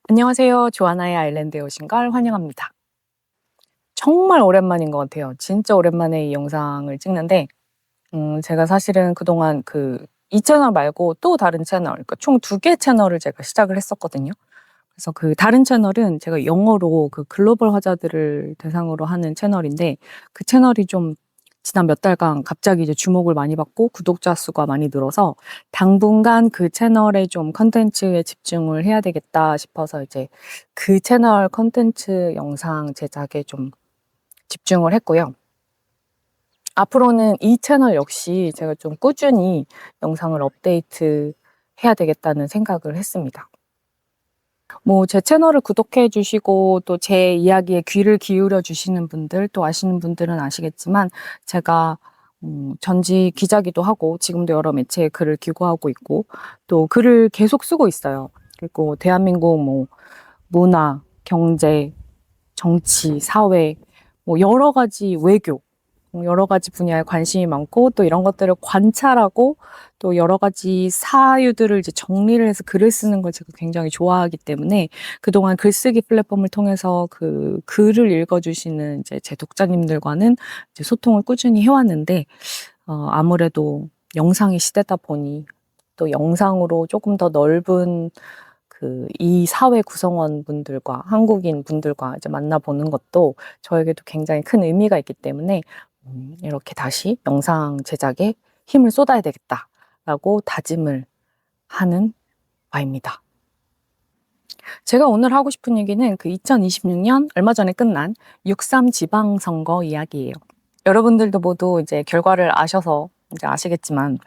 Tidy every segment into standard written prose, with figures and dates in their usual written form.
안녕하세요. 조아나의 아일랜드에 오신 걸 환영합니다. 정말 오랜만인 것 같아요. 진짜 오랜만에 이 영상을 찍는데 제가 사실은 그동안 이 채널 말고 또 다른 채널, 그러니까 총 2개 채널을 제가 시작을 했었거든요. 그래서 그 다른 채널은 제가 영어로 그 글로벌 화자들을 대상으로 하는 채널인데, 그 채널이 좀 지난 몇 달간 갑자기 이제 주목을 많이 받고 구독자 수가 많이 늘어서 당분간 그 채널에 좀 컨텐츠에 집중을 해야 되겠다 싶어서 이제 그 채널 컨텐츠 영상 제작에 좀 집중을 했고요. 앞으로는 이 채널 역시 제가 좀 꾸준히 영상을 업데이트 해야 되겠다는 생각을 했습니다. 뭐 제 채널을 구독해 주시고 또 제 이야기에 귀를 기울여 주시는 분들, 또 아시는 분들은 아시겠지만, 제가 전직 기자기도 하고 지금도 여러 매체에 글을 기고하고 있고 또 글을 계속 쓰고 있어요. 그리고 대한민국 뭐 문화, 경제, 정치, 사회, 뭐 여러 가지 외교, 여러 가지 분야에 관심이 많고 또 이런 것들을 관찰하고 또 여러 가지 사유들을 이제 정리를 해서 글을 쓰는 걸 제가 굉장히 좋아하기 때문에 그동안 글쓰기 플랫폼을 통해서 그 글을 읽어주시는 이제 제 독자님들과는 이제 소통을 꾸준히 해왔는데, 아무래도 영상의 시대다 보니 또 영상으로 조금 더 넓은 이 사회 구성원 분들과 한국인 분들과 이제 만나보는 것도 저에게도 굉장히 큰 의미가 있기 때문에 이렇게 다시 영상 제작에 힘을 쏟아야 되겠다라고 다짐을 하는 바입니다. 제가 오늘 하고 싶은 얘기는 2026년 얼마 전에 끝난 6.3 지방선거 이야기예요. 여러분들도 모두 이제 결과를 아셔서 이제 아시겠지만,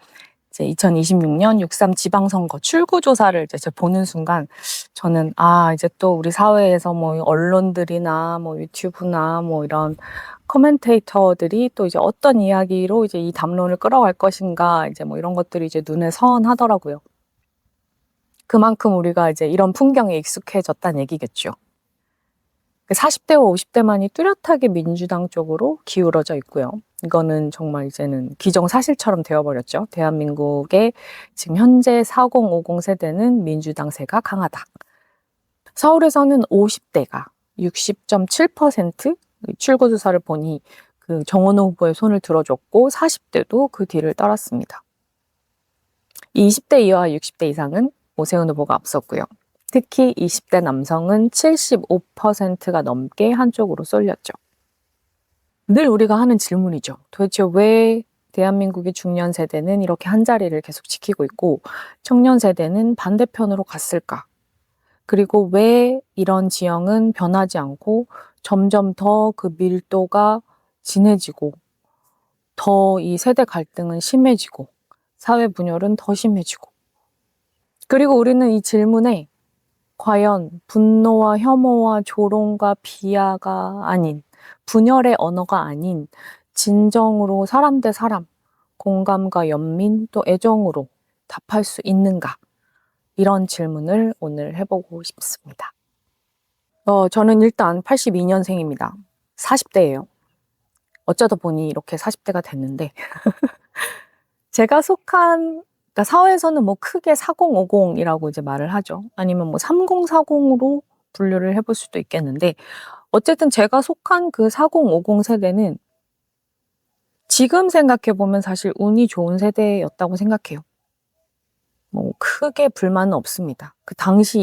이제 2026년 6.3 지방선거 출구조사를 이제 제가 보는 순간 저는 이제 또 우리 사회에서 뭐 언론들이나 뭐 유튜브나 뭐 이런 커멘테이터들이 또 이제 어떤 이야기로 이제 이 담론을 끌어갈 것인가, 이제 뭐 이런 것들이 이제 눈에 선하더라고요. 그만큼 우리가 이제 이런 풍경에 익숙해졌다는 얘기겠죠. 40대와 50대만이 뚜렷하게 민주당 쪽으로 기울어져 있고요. 이거는 정말 이제는 기정사실처럼 되어버렸죠. 대한민국의 지금 현재 4050 세대는 민주당세가 강하다. 서울에서는 50대가 60.7% 출구조사를 보니 정원호 후보의 손을 들어줬고 40대도 그 뒤를 따랐습니다. 20대 이하 60대 이상은 오세훈 후보가 앞섰고요. 특히 20대 남성은 75%가 넘게 한쪽으로 쏠렸죠. 늘 우리가 하는 질문이죠. 도대체 왜 대한민국의 중년 세대는 이렇게 한 자리를 계속 지키고 있고 청년 세대는 반대편으로 갔을까? 그리고 왜 이런 지형은 변하지 않고 점점 더 그 밀도가 진해지고 더 이 세대 갈등은 심해지고 사회 분열은 더 심해지고, 그리고 우리는 이 질문에 과연 분노와 혐오와 조롱과 비하가 아닌, 분열의 언어가 아닌 진정으로 사람 대 사람, 공감과 연민 또 애정으로 답할 수 있는가? 이런 질문을 오늘 해보고 싶습니다. 저는 일단 82년생입니다. 40대예요. 어쩌다 보니 이렇게 40대가 됐는데 제가 속한, 그러니까 사회에서는 뭐 크게 4050이라고 이제 말을 하죠. 아니면 뭐 3040으로 분류를 해볼 수도 있겠는데, 어쨌든 제가 속한 그 4050 세대는 지금 생각해보면 사실 운이 좋은 세대였다고 생각해요. 뭐 크게 불만은 없습니다. 그 당시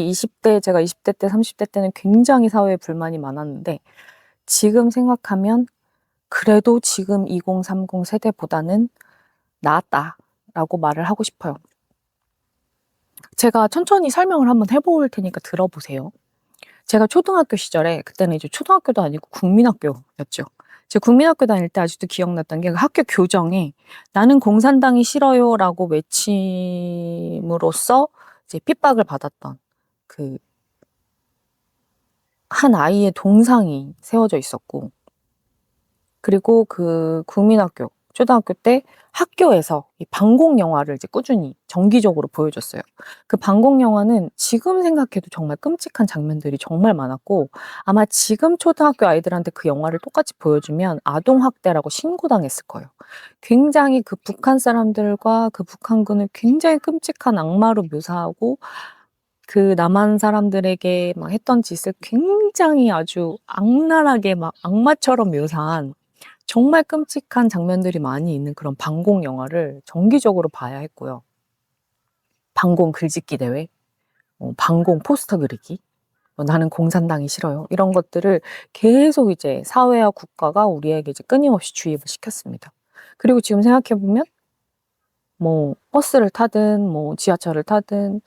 제가 20대 때, 30대 때는 굉장히 사회에 불만이 많았는데, 지금 생각하면 그래도 지금 2030 세대보다는 나았다라고 말을 하고 싶어요. 제가 천천히 설명을 한번 해볼 테니까 들어보세요. 제가 초등학교 시절에, 그때는 이제 초등학교도 아니고 국민학교였죠. 제가 국민학교 다닐 때 아직도 기억났던 게, 그 학교 교정에 나는 공산당이 싫어요라고 외침으로써 이제 핍박을 받았던 한 아이의 동상이 세워져 있었고, 그리고 국민학교, 초등학교 때 학교에서 이 방공 영화를 이제 꾸준히 정기적으로 보여줬어요. 그 방공 영화는 지금 생각해도 정말 끔찍한 장면들이 정말 많았고, 아마 지금 초등학교 아이들한테 그 영화를 똑같이 보여주면 아동학대라고 신고당했을 거예요. 굉장히 북한 사람들과 북한군을 굉장히 끔찍한 악마로 묘사하고 그 남한 사람들에게 막 했던 짓을 굉장히 아주 악랄하게 막 악마처럼 묘사한 정말 끔찍한 장면들이 많이 있는 그런 반공 영화를 정기적으로 봐야 했고요. 반공 글짓기 대회, 반공 포스터 그리기, 나는 공산당이 싫어요. 이런 것들을 계속 이제 사회와 국가가 우리에게 이제 끊임없이 주입을 시켰습니다. 그리고 지금 생각해 보면 뭐 버스를 타든 뭐 지하철을 타든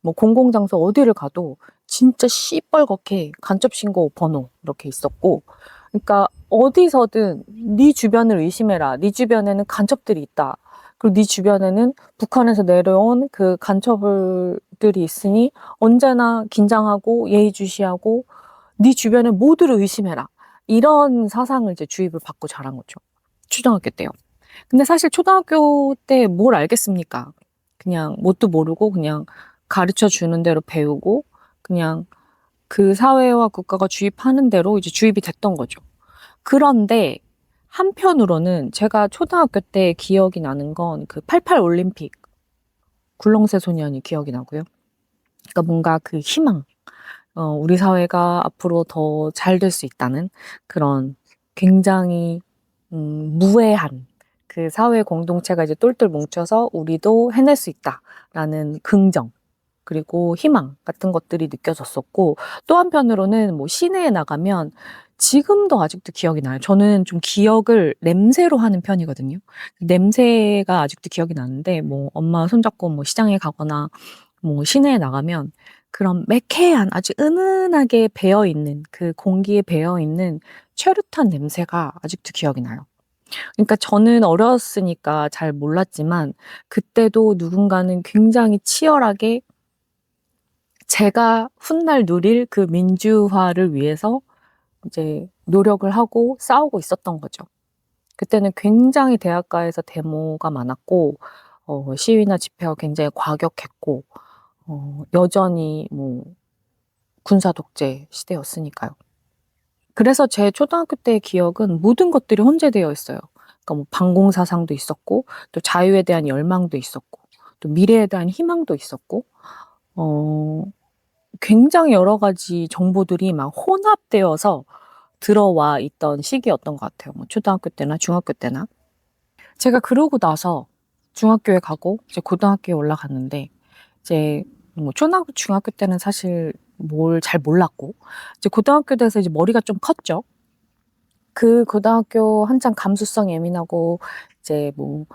뭐 공공장소 어디를 가도 진짜 시뻘겋게 간접 신고 번호 이렇게 있었고, 그러니까 어디서든 네 주변을 의심해라. 네 주변에는 간첩들이 있다. 그리고 네 주변에는 북한에서 내려온 그 간첩들이 있으니 언제나 긴장하고 예의주시하고 네 주변의 모두를 의심해라. 이런 사상을 이제 주입을 받고 자란 거죠. 초등학교 때요. 근데 사실 초등학교 때 뭘 알겠습니까? 그냥 뭣도 모르고 그냥 가르쳐 주는 대로 배우고 그냥 그 사회와 국가가 주입하는 대로 이제 주입이 됐던 거죠. 그런데 한편으로는 제가 초등학교 때 기억이 나는 건 그 88 올림픽 굴렁쇠 소년이 기억이 나고요. 그러니까 뭔가 그 희망, 우리 사회가 앞으로 더 잘 될 수 있다는 그런 굉장히 무해한 그 사회 공동체가 이제 똘똘 뭉쳐서 우리도 해낼 수 있다라는 긍정, 그리고 희망 같은 것들이 느껴졌었고, 또 한편으로는 뭐 시내에 나가면 지금도 아직도 기억이 나요. 저는 좀 기억을 냄새로 하는 편이거든요. 냄새가 아직도 기억이 나는데 뭐 엄마 손잡고 뭐 시장에 가거나 뭐 시내에 나가면 그런 매캐한 아주 은은하게 배어 있는 그 공기에 배어 있는 최루탄 냄새가 아직도 기억이 나요. 그러니까 저는 어렸으니까 잘 몰랐지만 그때도 누군가는 굉장히 치열하게 제가 훗날 누릴 그 민주화를 위해서 이제 노력을 하고 싸우고 있었던 거죠. 그때는 굉장히 대학가에서 데모가 많았고, 시위나 집회가 굉장히 과격했고, 여전히 뭐 군사 독재 시대였으니까요. 그래서 제 초등학교 때의 기억은 모든 것들이 혼재되어 있어요. 그러니까 뭐 반공 사상도 있었고, 또 자유에 대한 열망도 있었고, 또 미래에 대한 희망도 있었고, 굉장히 여러 가지 정보들이 막 혼합되어서 들어와 있던 시기였던 것 같아요. 뭐 초등학교 때나 중학교 때나. 제가 그러고 나서 중학교에 가고 이제 고등학교에 올라갔는데, 이제 뭐 초등학교, 중학교 때는 사실 뭘 잘 몰랐고, 이제 고등학교 돼서 이제 머리가 좀 컸죠. 그 고등학교 한창 감수성 예민하고 이제 뭐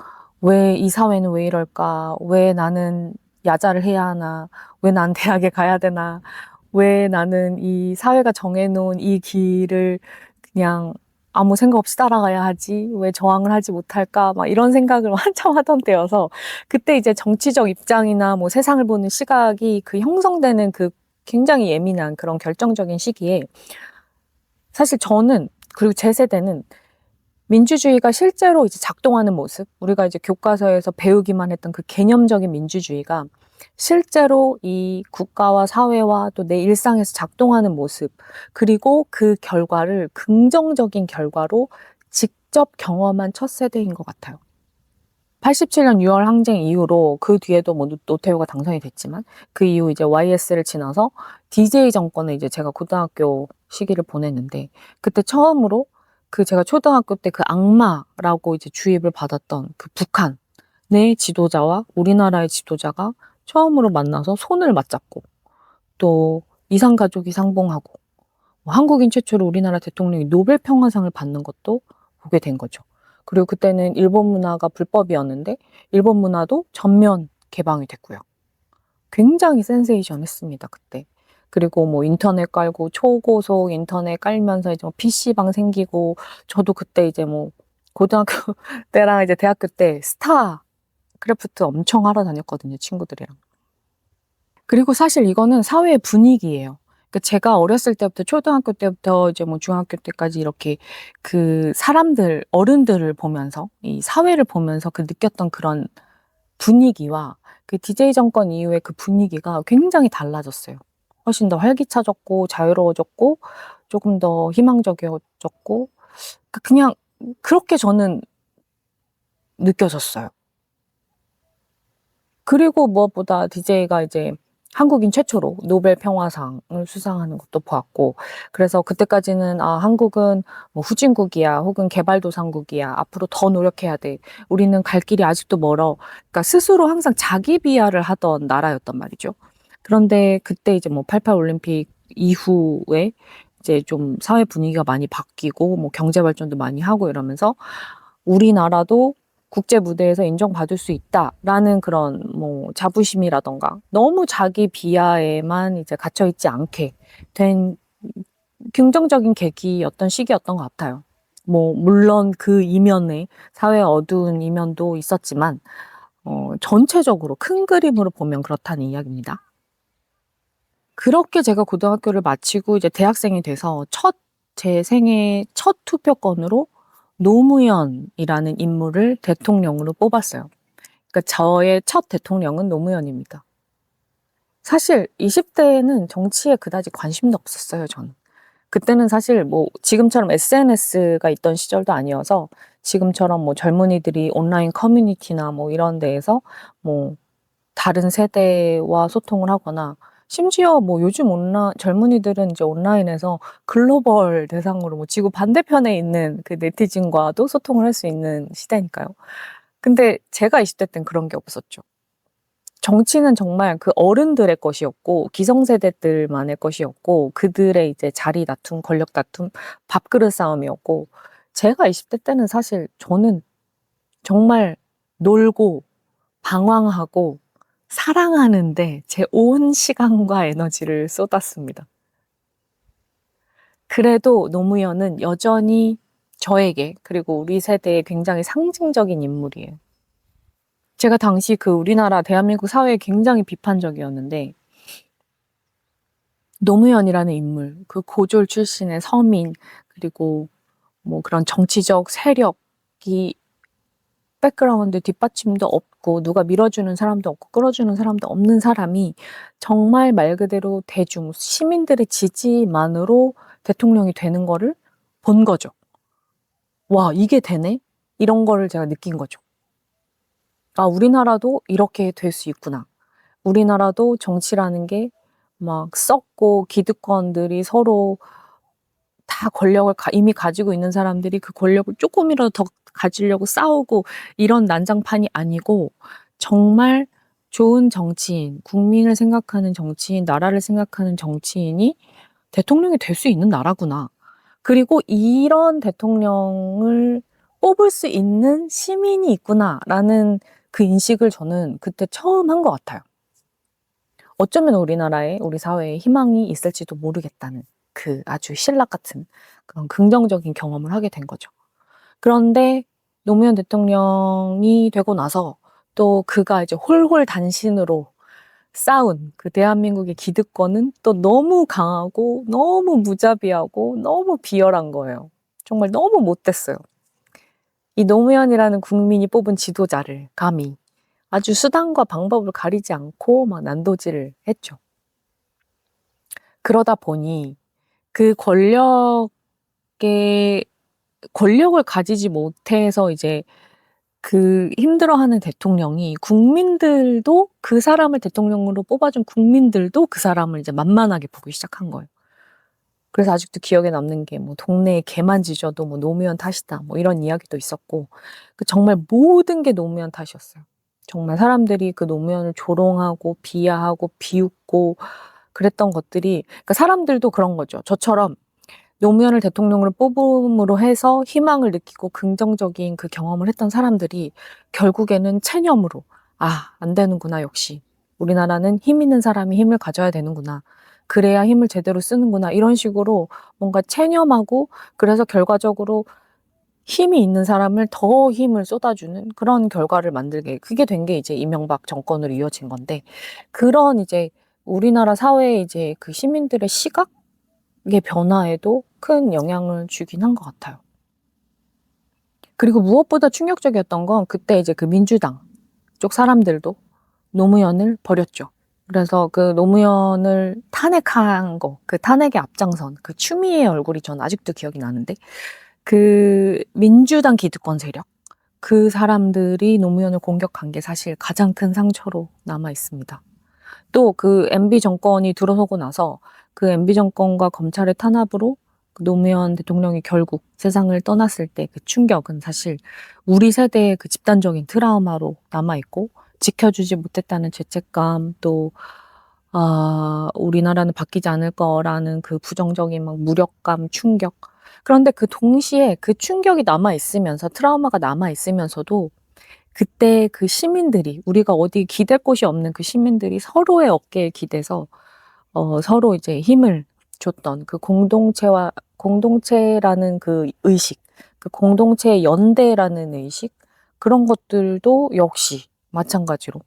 왜 이 사회는 왜 이럴까? 왜 나는 야자를 해야 하나? 왜 난 대학에 가야 되나? 왜 나는 이 사회가 정해놓은 이 길을 그냥 아무 생각 없이 따라가야 하지? 왜 저항을 하지 못할까? 막 이런 생각을 한참 하던 때여서, 그때 이제 정치적 입장이나 뭐 세상을 보는 시각이 그 형성되는 그 굉장히 예민한 그런 결정적인 시기에, 사실 저는, 그리고 제 세대는 민주주의가 실제로 이제 작동하는 모습, 우리가 이제 교과서에서 배우기만 했던 그 개념적인 민주주의가 실제로 이 국가와 사회와 또 내 일상에서 작동하는 모습, 그리고 그 결과를 긍정적인 결과로 직접 경험한 첫 세대인 것 같아요. 87년 6월 항쟁 이후로 그 뒤에도 뭐 노태우가 당선이 됐지만 그 이후 이제 YS를 지나서 DJ 정권을 이제 제가 고등학교 시기를 보냈는데, 그때 처음으로 그 제가 초등학교 때 그 악마라고 이제 주입을 받았던 그 북한의 지도자와 우리나라의 지도자가 처음으로 만나서 손을 맞잡고, 또 이산가족이 상봉하고, 뭐 한국인 최초로 우리나라 대통령이 노벨 평화상을 받는 것도 보게 된 거죠. 그리고 그때는 일본 문화가 불법이었는데 일본 문화도 전면 개방이 됐고요. 굉장히 센세이션했습니다, 그때. 그리고 뭐 인터넷 깔고 초고속 인터넷 깔면서 이제 뭐 PC방 생기고, 저도 그때 이제 뭐 고등학교 때랑 이제 대학교 때 스타 크래프트 엄청 하러 다녔거든요, 친구들이랑. 그리고 사실 이거는 사회의 분위기예요. 그러니까 제가 어렸을 때부터 초등학교 때부터 이제 뭐 중학교 때까지 이렇게 그 사람들, 어른들을 보면서 이 사회를 보면서 그 느꼈던 그런 분위기와 그 DJ 정권 이후에 그 분위기가 굉장히 달라졌어요. 훨씬 더 활기차졌고 자유로워졌고 조금 더 희망적이어졌고, 그냥 그렇게 저는 느껴졌어요. 그리고 무엇보다 DJ가 이제 한국인 최초로 노벨 평화상을 수상하는 것도 보았고, 그래서 그때까지는 한국은 뭐 후진국이야, 혹은 개발도상국이야, 앞으로 더 노력해야 돼, 우리는 갈 길이 아직도 멀어, 그러니까 스스로 항상 자기 비하를 하던 나라였단 말이죠. 그런데 그때 이제 뭐 88 올림픽 이후에 이제 좀 사회 분위기가 많이 바뀌고 뭐 경제 발전도 많이 하고 이러면서 우리나라도 국제 무대에서 인정받을 수 있다라는 그런 뭐 자부심이라던가 너무 자기 비하에만 이제 갇혀 있지 않게 된 긍정적인 계기였던 시기였던 것 같아요. 뭐 물론 그 이면에 사회의 어두운 이면도 있었지만 전체적으로 큰 그림으로 보면 그렇다는 이야기입니다. 그렇게 제가 고등학교를 마치고 이제 대학생이 돼서 제 생애 첫 투표권으로 노무현이라는 인물을 대통령으로 뽑았어요. 그러니까 저의 첫 대통령은 노무현입니다. 사실 20대에는 정치에 그다지 관심도 없었어요, 저는. 그때는 사실 뭐 지금처럼 SNS가 있던 시절도 아니어서 지금처럼 뭐 젊은이들이 온라인 커뮤니티나 뭐 이런 데에서 뭐 다른 세대와 소통을 하거나 심지어 뭐 요즘 젊은이들은 이제 온라인에서 글로벌 대상으로 뭐 지구 반대편에 있는 그 네티즌과도 소통을 할 수 있는 시대니까요. 근데 제가 20대 땐 그런 게 없었죠. 정치는 정말 그 어른들의 것이었고, 기성세대들만의 것이었고, 그들의 이제 자리 다툼, 권력 다툼, 밥그릇 싸움이었고, 제가 20대 때는 사실 저는 정말 놀고, 방황하고, 사랑하는데 제 온 시간과 에너지를 쏟았습니다. 그래도 노무현은 여전히 저에게, 그리고 우리 세대에 굉장히 상징적인 인물이에요. 제가 당시 그 우리나라 대한민국 사회에 굉장히 비판적이었는데, 노무현이라는 인물, 그 고졸 출신의 서민, 그리고 뭐 그런 정치적 세력이 백그라운드 뒷받침도 없고 누가 밀어주는 사람도 없고 끌어주는 사람도 없는 사람이 정말 말 그대로 대중, 시민들의 지지만으로 대통령이 되는 거를 본 거죠. 와, 이게 되네? 이런 거를 제가 느낀 거죠. 우리나라도 이렇게 될 수 있구나. 우리나라도 정치라는 게 막 썩고 기득권들이 서로 다 권력을 이미 가지고 있는 사람들이 그 권력을 조금이라도 더 가지려고 싸우고 이런 난장판이 아니고 정말 좋은 정치인, 국민을 생각하는 정치인, 나라를 생각하는 정치인이 대통령이 될 수 있는 나라구나. 그리고 이런 대통령을 뽑을 수 있는 시민이 있구나라는 그 인식을 저는 그때 처음 한 것 같아요. 어쩌면 우리나라에, 우리 사회에 희망이 있을지도 모르겠다는 그 아주 신락 같은 그런 긍정적인 경험을 하게 된 거죠. 그런데 노무현 대통령이 되고 나서 또 그가 이제 홀홀단신으로 쌓은 그 대한민국의 기득권은 또 너무 강하고 너무 무자비하고 너무 비열한 거예요. 정말 너무 못됐어요. 이 노무현이라는 국민이 뽑은 지도자를 감히 아주 수단과 방법을 가리지 않고 막 난도질을 했죠. 그러다 보니 그 권력을 가지지 못해서 이제 그 힘들어하는 대통령이 국민들도 그 사람을 대통령으로 뽑아준 국민들도 그 사람을 이제 만만하게 보기 시작한 거예요. 그래서 아직도 기억에 남는 게 뭐 동네에 개만 짖어도 뭐 노무현 탓이다 뭐 이런 이야기도 있었고 그 정말 모든 게 노무현 탓이었어요. 정말 사람들이 그 노무현을 조롱하고 비하하고 비웃고 그랬던 것들이 그러니까 사람들도 그런 거죠. 저처럼 노무현을 대통령으로 뽑음으로 해서 희망을 느끼고 긍정적인 그 경험을 했던 사람들이 결국에는 체념으로 안 되는구나 역시. 우리나라는 힘 있는 사람이 힘을 가져야 되는구나. 그래야 힘을 제대로 쓰는구나. 이런 식으로 뭔가 체념하고 그래서 결과적으로 힘이 있는 사람을 더 힘을 쏟아주는 그런 결과를 만들게 그게 된 게 이제 이명박 정권으로 이어진 건데 그런 이제 우리나라 사회에 이제 그 시민들의 시각의 변화에도 큰 영향을 주긴 한 것 같아요. 그리고 무엇보다 충격적이었던 건 그때 이제 그 민주당 쪽 사람들도 노무현을 버렸죠. 그래서 그 노무현을 탄핵한 거, 그 탄핵의 앞장선, 그 추미애 얼굴이 전 아직도 기억이 나는데 그 민주당 기득권 세력, 그 사람들이 노무현을 공격한 게 사실 가장 큰 상처로 남아 있습니다. 또 그 MB 정권이 들어서고 나서 그 MB 정권과 검찰의 탄압으로 그 노무현 대통령이 결국 세상을 떠났을 때 그 충격은 사실 우리 세대의 그 집단적인 트라우마로 남아있고, 지켜주지 못했다는 죄책감, 또 우리나라는 바뀌지 않을 거라는 그 부정적인 막 무력감, 충격. 그런데 그 동시에 그 충격이 남아있으면서, 트라우마가 남아있으면서도 그때 그 시민들이, 우리가 어디 기댈 곳이 없는 그 시민들이 서로의 어깨에 기대서 서로 이제 힘을 줬던 그 공동체라는 그 의식, 그 공동체의 연대라는 의식, 그런 것들도 역시 마찬가지로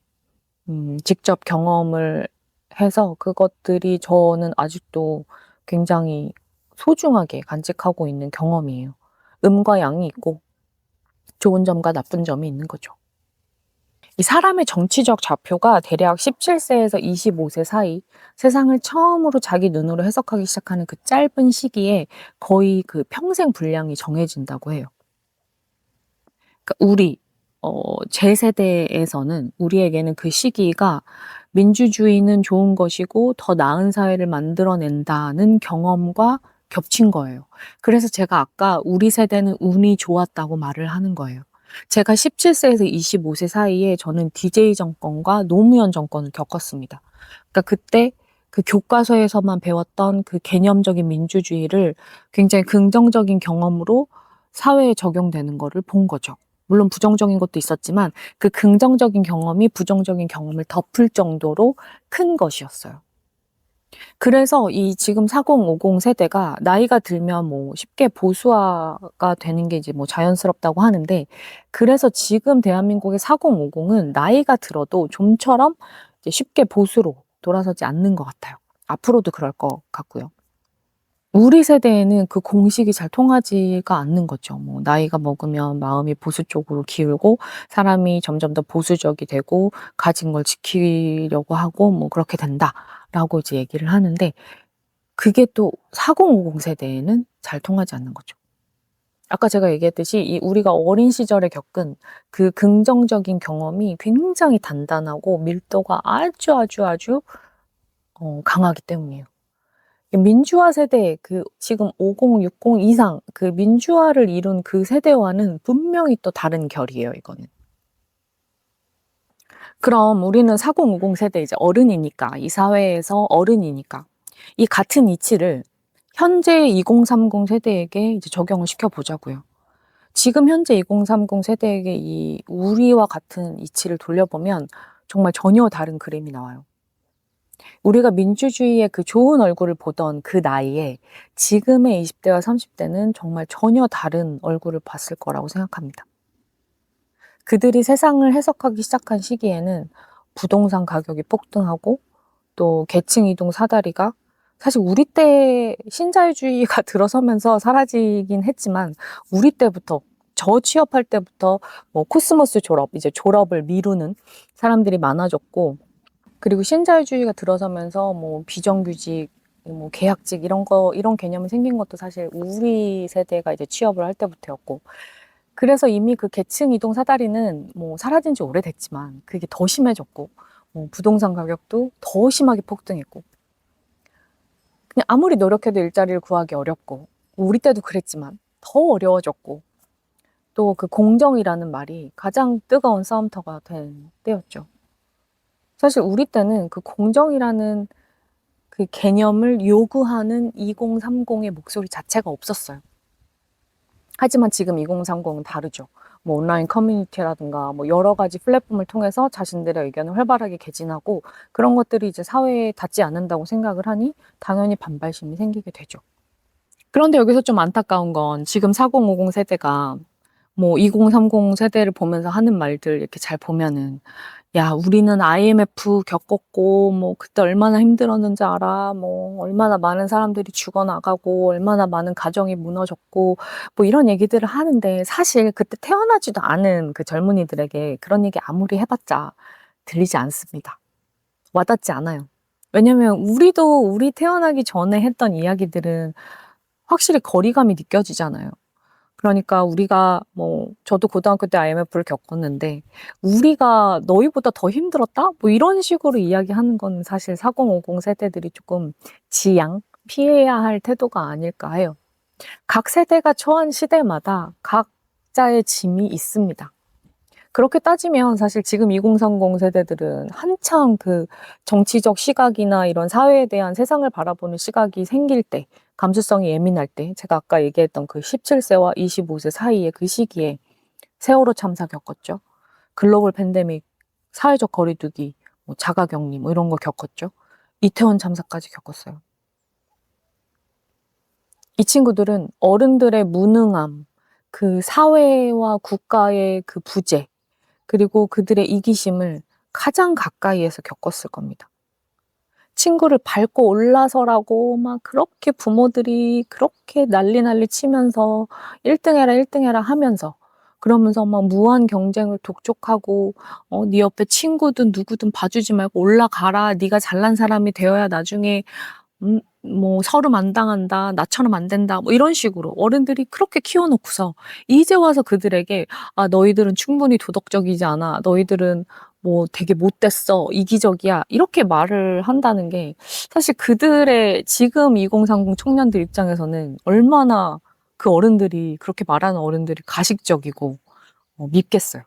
직접 경험을 해서 그것들이 저는 아직도 굉장히 소중하게 간직하고 있는 경험이에요. 음과 양이 있고 좋은 점과 나쁜 점이 있는 거죠. 이 사람의 정치적 좌표가 대략 17세에서 25세 사이, 세상을 처음으로 자기 눈으로 해석하기 시작하는 그 짧은 시기에 거의 그 평생 분량이 정해진다고 해요. 그러니까 제 세대에서는, 우리에게는 그 시기가 민주주의는 좋은 것이고 더 나은 사회를 만들어낸다는 경험과 겹친 거예요. 그래서 제가 아까 우리 세대는 운이 좋았다고 말을 하는 거예요. 제가 17세에서 25세 사이에 저는 DJ 정권과 노무현 정권을 겪었습니다. 그러니까 그때 그 교과서에서만 배웠던 그 개념적인 민주주의를 굉장히 긍정적인 경험으로 사회에 적용되는 거를 본 거죠. 물론 부정적인 것도 있었지만 그 긍정적인 경험이 부정적인 경험을 덮을 정도로 큰 것이었어요. 그래서 이 지금 4050 세대가 나이가 들면 뭐 쉽게 보수화가 되는 게 이제 뭐 자연스럽다고 하는데, 그래서 지금 대한민국의 4050은 나이가 들어도 좀처럼 이제 쉽게 보수로 돌아서지 않는 것 같아요. 앞으로도 그럴 것 같고요. 우리 세대에는 그 공식이 잘 통하지가 않는 거죠. 뭐 나이가 먹으면 마음이 보수 쪽으로 기울고 사람이 점점 더 보수적이 되고 가진 걸 지키려고 하고 뭐 그렇게 된다라고 이제 얘기를 하는데, 그게 또 4050 세대에는 잘 통하지 않는 거죠. 아까 제가 얘기했듯이 이 우리가 어린 시절에 겪은 그 긍정적인 경험이 굉장히 단단하고 밀도가 아주 강하기 때문이에요. 민주화 세대, 그 지금 50, 60 이상 그 민주화를 이룬 그 세대와는 분명히 또 다른 결이에요, 이거는. 그럼 우리는 4050 세대, 이제 어른이니까, 이 사회에서 어른이니까 이 같은 이치를 현재 2030 세대에게 이제 적용을 시켜보자고요. 지금 현재 2030 세대에게 이 우리와 같은 이치를 돌려보면 정말 전혀 다른 그림이 나와요. 우리가 민주주의의 그 좋은 얼굴을 보던 그 나이에 지금의 20대와 30대는 정말 전혀 다른 얼굴을 봤을 거라고 생각합니다. 그들이 세상을 해석하기 시작한 시기에는 부동산 가격이 폭등하고 또 계층 이동 사다리가, 사실 우리 때 신자유주의가 들어서면서 사라지긴 했지만 우리 때부터, 저 취업할 때부터 뭐 코스모스 졸업, 이제 졸업을 미루는 사람들이 많아졌고, 그리고 신자유주의가 들어서면서 뭐 비정규직, 뭐 계약직 이런 개념이 생긴 것도 사실 우리 세대가 이제 취업을 할 때부터였고, 그래서 이미 그 계층 이동 사다리는 뭐 사라진 지 오래됐지만 그게 더 심해졌고, 뭐 부동산 가격도 더 심하게 폭등했고, 그냥 아무리 노력해도 일자리를 구하기 어렵고, 우리 때도 그랬지만 더 어려워졌고, 또 그 공정이라는 말이 가장 뜨거운 싸움터가 된 때였죠. 사실 우리 때는 그 공정이라는 그 개념을 요구하는 2030의 목소리 자체가 없었어요. 하지만 지금 2030은 다르죠. 뭐 온라인 커뮤니티라든가 뭐 여러 가지 플랫폼을 통해서 자신들의 의견을 활발하게 개진하고, 그런 것들이 이제 사회에 닿지 않는다고 생각을 하니 당연히 반발심이 생기게 되죠. 그런데 여기서 좀 안타까운 건 지금 4050 세대가 뭐 2030 세대를 보면서 하는 말들 이렇게 잘 보면은, 야, 우리는 IMF 겪었고, 뭐, 그때 얼마나 힘들었는지 알아. 뭐, 얼마나 많은 사람들이 죽어나가고, 얼마나 많은 가정이 무너졌고, 뭐, 이런 얘기들을 하는데, 사실 그때 태어나지도 않은 그 젊은이들에게 그런 얘기 아무리 해봤자 들리지 않습니다. 와닿지 않아요. 왜냐면 우리 태어나기 전에 했던 이야기들은 확실히 거리감이 느껴지잖아요. 그러니까 우리가 저도 고등학교 때 IMF를 겪었는데 "우리가 너희보다 더 힘들었다?" 이런 식으로 이야기하는 건 사실 4050 세대들이 조금 지양, 피해야 할 태도가 아닐까 해요. 각 세대가 처한 시대마다 각자의 짐이 있습니다. 그렇게 따지면 사실 지금 2030 세대들은 한창 그 정치적 시각이나 이런 사회에 대한 세상을 바라보는 시각이 생길 때, 감수성이 예민할 때, 제가 아까 얘기했던 그 17세와 25세 사이의 그 시기에 세월호 참사 겪었죠. 글로벌 팬데믹, 사회적 거리두기, 자가격리 이런 거 겪었죠. 이태원 참사까지 겪었어요. 이 친구들은 어른들의 무능함, 그 사회와 국가의 그 부재, 그리고 그들의 이기심을 가장 가까이에서 겪었을 겁니다. 친구를 밟고 올라서라고 막 그렇게 부모들이 그렇게 난리 치면서 1등 해라, 1등 해라 하면서, 그러면서 막 무한 경쟁을 독촉하고 네 옆에 친구든 누구든 봐주지 말고 올라가라. 네가 잘난 사람이 되어야 나중에 서름 안 당한다. 나처럼 안 된다. 이런 식으로 어른들이 그렇게 키워놓고서 이제 와서 그들에게 너희들은 충분히 도덕적이지 않아. 너희들은 되게 못됐어. 이기적이야. 이렇게 말을 한다는 게 사실 그들의 지금 2030 청년들 입장에서는 얼마나 그 어른들이 그렇게 말하는 어른들이 가식적이고 밉겠어요.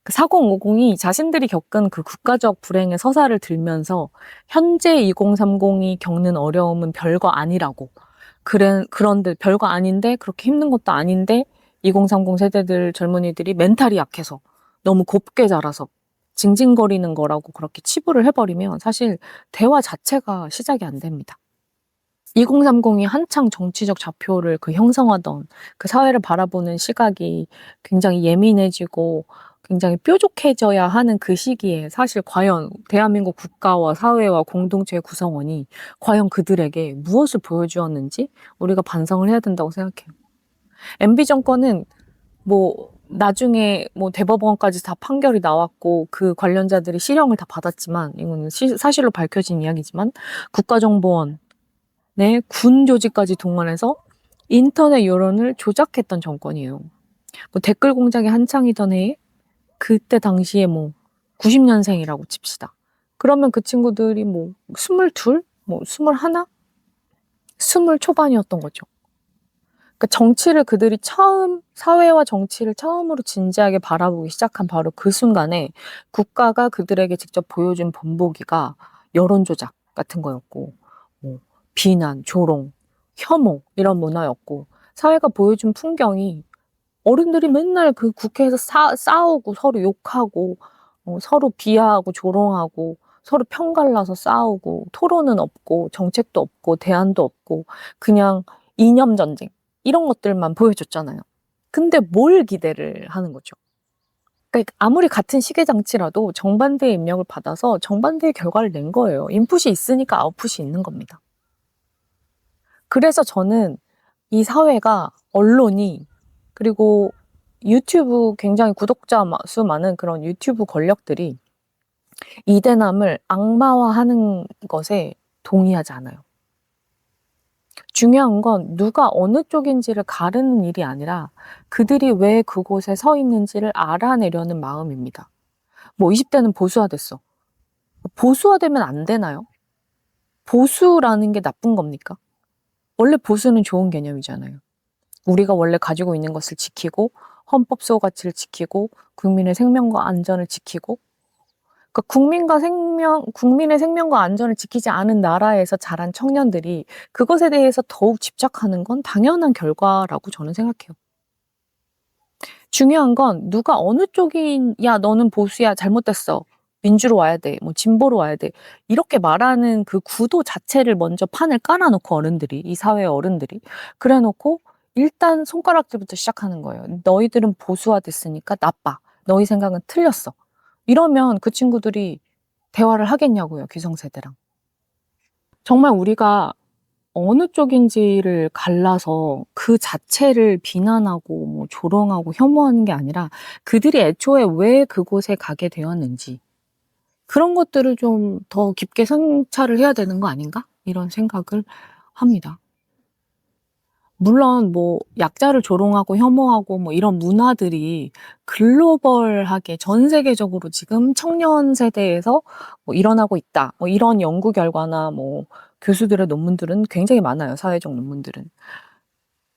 그 4050이 자신들이 겪은 그 국가적 불행의 서사를 들면서 현재 2030이 겪는 어려움은 별거 아니라고. 그런데 별거 아닌데 그렇게 힘든 것도 아닌데 2030 세대들 젊은이들이 멘탈이 약해서 너무 곱게 자라서 징징거리는 거라고 그렇게 치부를 해버리면 사실 대화 자체가 시작이 안 됩니다. 2030이 한창 정치적 좌표를 형성하던 그 사회를 바라보는 시각이 굉장히 예민해지고 굉장히 뾰족해져야 하는 그 시기에 사실 과연 대한민국 국가와 사회와 공동체의 구성원이 과연 그들에게 무엇을 보여주었는지 우리가 반성을 해야 된다고 생각해요. MB 정권은 나중에 대법원까지 다 판결이 나왔고 그 관련자들이 실형을 다 받았지만, 이거는 사실로 밝혀진 이야기지만, 국가정보원 군 조직까지 동원해서 인터넷 여론을 조작했던 정권이에요. 댓글 공작이 한창이던 해에 그때 당시에 90년생이라고 칩시다. 그러면 그 친구들이 22, 21, 20 초반이었던 거죠. 그러니까 정치를 그들이 사회와 정치를 처음으로 진지하게 바라보기 시작한 바로 그 순간에 국가가 그들에게 직접 보여준 본보기가 여론 조작 같은 거였고, 비난, 조롱, 혐오 이런 문화였고, 사회가 보여준 풍경이 어른들이 맨날 그 국회에서 싸우고 서로 욕하고 서로 비하하고 조롱하고 서로 편갈라서 싸우고 토론은 없고 정책도 없고 대안도 없고 그냥 이념 전쟁 이런 것들만 보여줬잖아요. 근데 뭘 기대를 하는 거죠? 그러니까 아무리 같은 시계 장치라도 정반대의 입력을 받아서 정반대의 결과를 낸 거예요. 인풋이 있으니까 아웃풋이 있는 겁니다. 그래서 저는 이 사회가, 언론이, 그리고 유튜브, 굉장히 구독자 수 많은 그런 유튜브 권력들이 이대남을 악마화하는 것에 동의하지 않아요. 중요한 건 누가 어느 쪽인지를 가르는 일이 아니라 그들이 왜 그곳에 서 있는지를 알아내려는 마음입니다. 20대는 보수화됐어. 보수화되면 안 되나요? 보수라는 게 나쁜 겁니까? 원래 보수는 좋은 개념이잖아요. 우리가 원래 가지고 있는 것을 지키고 헌법 수호 가치를 지키고 국민의 생명과 안전을 지키고, 그러니까 국민의 생명과 안전을 지키지 않은 나라에서 자란 청년들이 그것에 대해서 더욱 집착하는 건 당연한 결과라고 저는 생각해요. 중요한 건 누가 어느 쪽인, 야 너는 보수야, 잘못됐어, 민주로 와야 돼, 진보로 와야 돼, 이렇게 말하는 그 구도 자체를 먼저 판을 깔아놓고 어른들이, 이 사회의 어른들이 그래놓고 일단 손가락질부터 시작하는 거예요. 너희들은 보수화됐으니까 나빠. 너희 생각은 틀렸어. 이러면 그 친구들이 대화를 하겠냐고요, 기성세대랑. 정말 우리가 어느 쪽인지를 갈라서 그 자체를 비난하고 조롱하고 혐오하는 게 아니라 그들이 애초에 왜 그곳에 가게 되었는지, 그런 것들을 좀 더 깊게 성찰을 해야 되는 거 아닌가? 이런 생각을 합니다. 물론 뭐 약자를 조롱하고 혐오하고 뭐 이런 문화들이 글로벌하게 전 세계적으로 지금 청년 세대에서 뭐 일어나고 있다. 뭐 이런 연구 결과나 뭐 교수들의 논문들은 굉장히 많아요. 사회적 논문들은.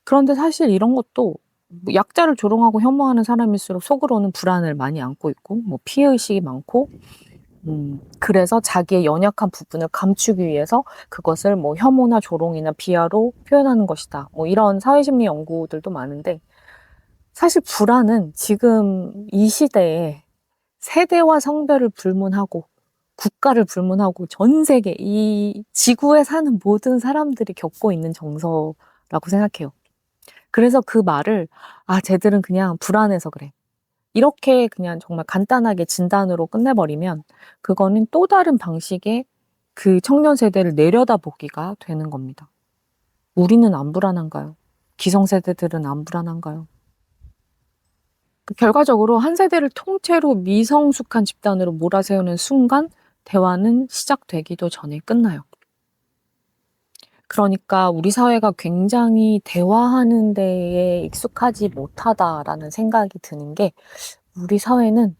그런데 사실 이런 것도 뭐 약자를 조롱하고 혐오하는 사람일수록 속으로는 불안을 많이 안고 있고 뭐 피해의식이 많고 그래서 자기의 연약한 부분을 감추기 위해서 그것을 뭐 혐오나 조롱이나 비하로 표현하는 것이다. 뭐 이런 사회심리 연구들도 많은데 사실 불안은 지금 이 시대에 세대와 성별을 불문하고 국가를 불문하고 전 세계 이 지구에 사는 모든 사람들이 겪고 있는 정서라고 생각해요. 그래서 그 말을 쟤들은 그냥 불안해서 그래. 이렇게 그냥 정말 간단하게 진단으로 끝내버리면 그거는 또 다른 방식의 그 청년 세대를 내려다보기가 되는 겁니다. 우리는 안 불안한가요? 기성세대들은 안 불안한가요? 결과적으로 한 세대를 통째로 미성숙한 집단으로 몰아세우는 순간 대화는 시작되기도 전에 끝나요. 그러니까 우리 사회가 굉장히 대화하는 데에 익숙하지 못하다라는 생각이 드는 게 우리 사회는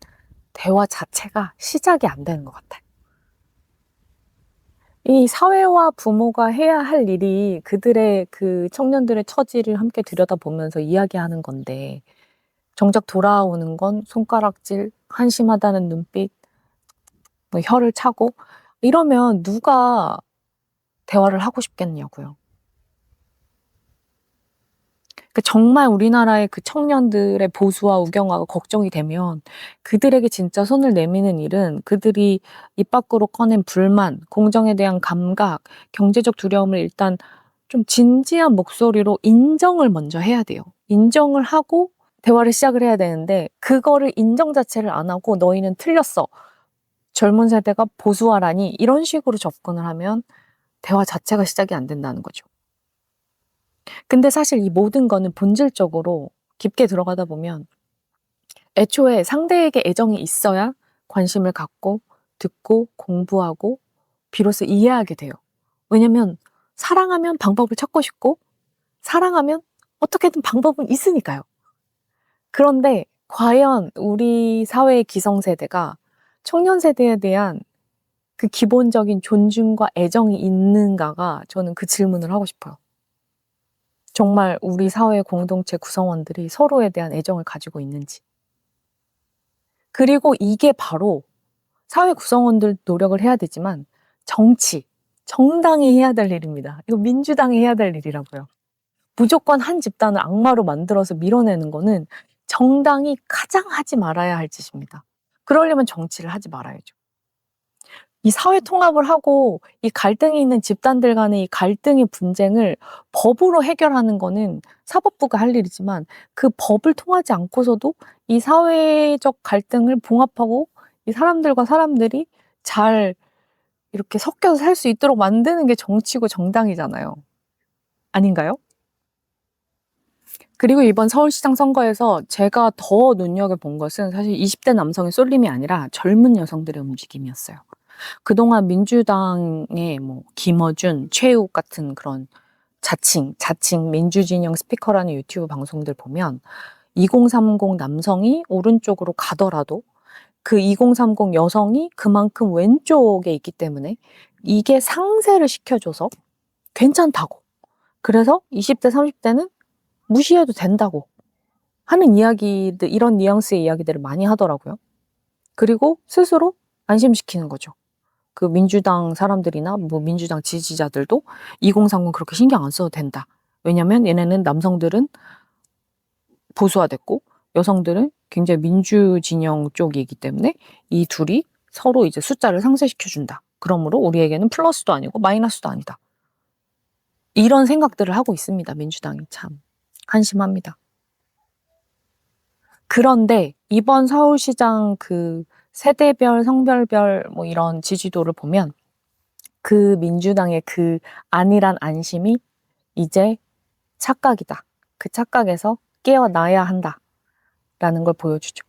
대화 자체가 시작이 안 되는 것 같아요. 이 사회와 부모가 해야 할 일이 그들의 그 청년들의 처지를 함께 들여다보면서 이야기하는 건데 정작 돌아오는 건 손가락질, 한심하다는 눈빛, 뭐 혀를 차고 이러면 누가 대화를 하고 싶겠냐고요. 정말 우리나라의 그 청년들의 보수와 우경화가 걱정이 되면 그들에게 진짜 손을 내미는 일은 그들이 입 밖으로 꺼낸 불만, 공정에 대한 감각, 경제적 두려움을 일단 좀 진지한 목소리로 인정을 먼저 해야 돼요. 인정을 하고 대화를 시작을 해야 되는데 그거를 인정 자체를 안 하고 너희는 틀렸어. 젊은 세대가 보수화라니 이런 식으로 접근을 하면 대화 자체가 시작이 안 된다는 거죠. 근데 사실 이 모든 거는 본질적으로 깊게 들어가다 보면 애초에 상대에게 애정이 있어야 관심을 갖고 듣고 공부하고 비로소 이해하게 돼요. 왜냐면 사랑하면 방법을 찾고 싶고 사랑하면 어떻게든 방법은 있으니까요. 그런데 과연 우리 사회의 기성세대가 청년 세대에 대한 그 기본적인 존중과 애정이 있는가가 저는 그 질문을 하고 싶어요. 정말 우리 사회 공동체 구성원들이 서로에 대한 애정을 가지고 있는지. 그리고 이게 바로 사회 구성원들 노력을 해야 되지만 정당이 해야 될 일입니다. 이거 민주당이 해야 될 일이라고요. 무조건 한 집단을 악마로 만들어서 밀어내는 거는 정당이 가장 하지 말아야 할 짓입니다. 그러려면 정치를 하지 말아야죠. 이 사회 통합을 하고 이 갈등이 있는 집단들 간의 이 갈등의 분쟁을 법으로 해결하는 거는 사법부가 할 일이지만 그 법을 통하지 않고서도 이 사회적 갈등을 봉합하고 이 사람들과 사람들이 잘 이렇게 섞여서 살 수 있도록 만드는 게 정치고 정당이잖아요. 아닌가요? 그리고 이번 서울시장 선거에서 제가 더 눈여겨본 것은 사실 20대 남성의 쏠림이 아니라 젊은 여성들의 움직임이었어요. 그동안 민주당의 뭐 김어준, 최욱 같은 그런 자칭 민주진영 스피커라는 유튜브 방송들 보면 2030 남성이 오른쪽으로 가더라도 그 2030 여성이 그만큼 왼쪽에 있기 때문에 이게 상쇄를 시켜줘서 괜찮다고. 그래서 20대, 30대는 무시해도 된다고 하는 이야기들, 이런 뉘앙스의 이야기들을 많이 하더라고요. 그리고 스스로 안심시키는 거죠. 그 민주당 사람들이나 뭐 민주당 지지자들도 2030 그렇게 신경 안 써도 된다. 왜냐면 얘네는 남성들은 보수화됐고 여성들은 굉장히 민주 진영 쪽이기 때문에 이 둘이 서로 이제 숫자를 상쇄시켜준다. 그러므로 우리에게는 플러스도 아니고 마이너스도 아니다. 이런 생각들을 하고 있습니다. 민주당이 참 한심합니다. 그런데 이번 서울시장 그 세대별, 성별별 뭐 이런 지지도를 보면 그 민주당의 그 안일한 안심이 이제 착각이다. 그 착각에서 깨어나야 한다라는 걸 보여주죠.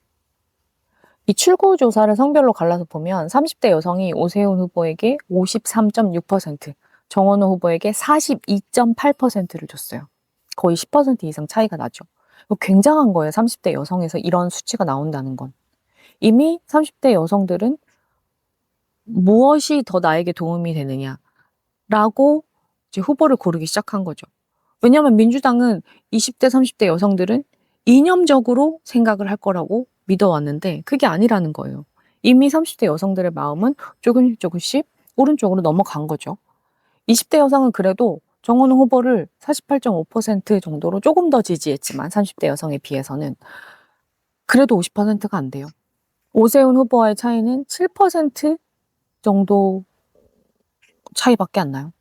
이 출구조사를 성별로 갈라서 보면 30대 여성이 오세훈 후보에게 53.6%, 정원호 후보에게 42.8%를 줬어요. 거의 10% 이상 차이가 나죠. 굉장한 거예요. 30대 여성에서 이런 수치가 나온다는 건. 이미 30대 여성들은 무엇이 더 나에게 도움이 되느냐라고 이제 후보를 고르기 시작한 거죠. 왜냐하면 민주당은 20대, 30대 여성들은 이념적으로 생각을 할 거라고 믿어왔는데 그게 아니라는 거예요. 이미 30대 여성들의 마음은 조금씩 오른쪽으로 넘어간 거죠. 20대 여성은 그래도 정원호 후보를 48.5% 정도로 조금 더 지지했지만 30대 여성에 비해서는 그래도 50%가 안 돼요. 오세훈 후보와의 차이는 7% 정도 차이밖에 안 나요.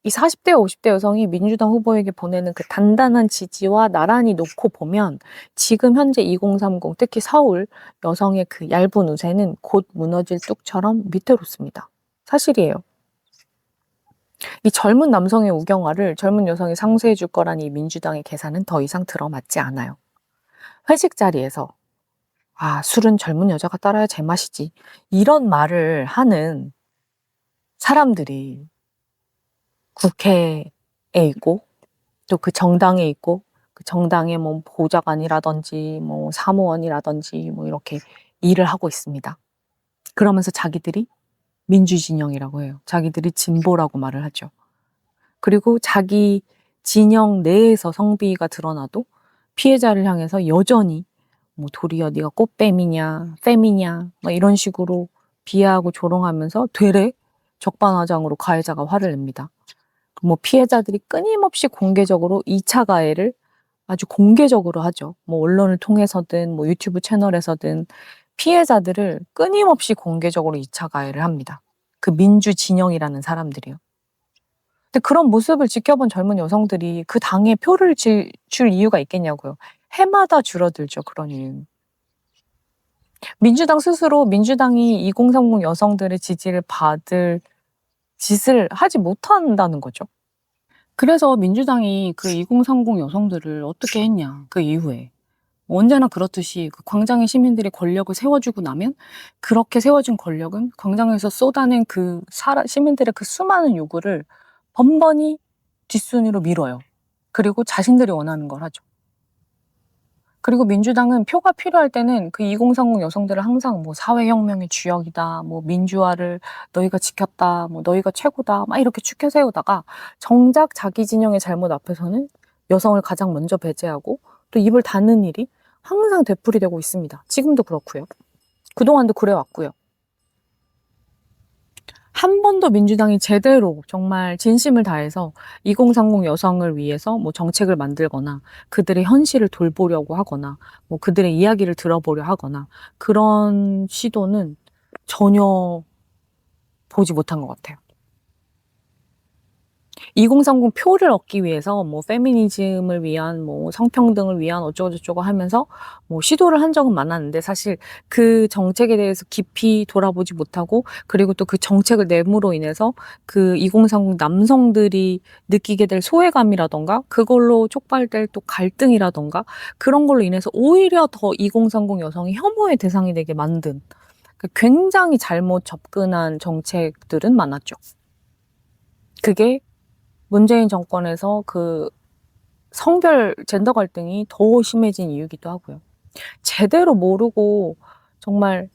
이 40대, 50대 여성이 민주당 후보에게 보내는 그 단단한 지지와 나란히 놓고 보면 지금 현재 2030, 특히 서울 여성의 그 얇은 우세는 곧 무너질 뚝처럼 위태롭습니다. 사실이에요. 이 젊은 남성의 우경화를 젊은 여성이 상쇄해 줄 거란 이 민주당의 계산은 더 이상 들어맞지 않아요. 회식 자리에서 술은 젊은 여자가 따라야 제맛이지. 이런 말을 하는 사람들이 국회에 있고 또 그 정당에 있고 그 정당의 뭐 보좌관이라든지 뭐 사무원이라든지 뭐 이렇게 일을 하고 있습니다. 그러면서 자기들이 민주진영이라고 해요. 자기들이 진보라고 말을 하죠. 그리고 자기 진영 내에서 성비가 드러나도 피해자를 향해서 여전히 뭐 도리어 네가 꽃뱀이냐, fem이냐 뭐 이런 식으로 비하하고 조롱하면서 되레 적반하장으로 가해자가 화를 냅니다. 뭐 피해자들이 끊임없이 공개적으로 2차 가해를 아주 공개적으로 하죠. 뭐 언론을 통해서든 뭐 유튜브 채널에서든 피해자들을 끊임없이 공개적으로 2차 가해를 합니다. 그 민주 진영이라는 사람들이요. 근데 그런 모습을 지켜본 젊은 여성들이 그 당에 표를 줄 이유가 있겠냐고요. 해마다 줄어들죠. 그런 이유. 민주당 스스로 민주당이 2030 여성들의 지지를 받을 짓을 하지 못한다는 거죠. 그래서 민주당이 그 2030 여성들을 어떻게 했냐, 그 이후에. 언제나 그렇듯이 그 광장의 시민들이 권력을 세워주고 나면 그렇게 세워준 권력은 광장에서 쏟아낸 그 시민들의 그 수많은 요구를 번번이 뒷순위로 밀어요. 그리고 자신들이 원하는 걸 하죠. 그리고 민주당은 표가 필요할 때는 그 2030 여성들을 항상 뭐 사회혁명의 주역이다, 뭐 민주화를 너희가 지켰다, 뭐 너희가 최고다, 막 이렇게 추켜 세우다가 정작 자기 진영의 잘못 앞에서는 여성을 가장 먼저 배제하고 또 입을 닫는 일이 항상 되풀이되고 있습니다. 지금도 그렇고요. 그동안도 그래왔고요. 한 번도 민주당이 제대로 정말 진심을 다해서 2030 여성을 위해서 뭐 정책을 만들거나 그들의 현실을 돌보려고 하거나 뭐 그들의 이야기를 들어보려 하거나 그런 시도는 전혀 보지 못한 것 같아요. 2030 표를 얻기 위해서 뭐 페미니즘을 위한 뭐 성평등을 위한 어쩌고저쩌고 하면서 뭐 시도를 한 적은 많았는데 사실 그 정책에 대해서 깊이 돌아보지 못하고 그리고 또 그 정책을 내므로 인해서 그 2030 남성들이 느끼게 될 소외감이라던가 그걸로 촉발될 또 갈등이라던가 그런 걸로 인해서 오히려 더 2030 여성이 혐오의 대상이 되게 만든 굉장히 잘못 접근한 정책들은 많았죠. 그게 문재인 정권에서 그 성별 젠더 갈등이 더 심해진 이유기도 하고요. 제대로 모르고 정말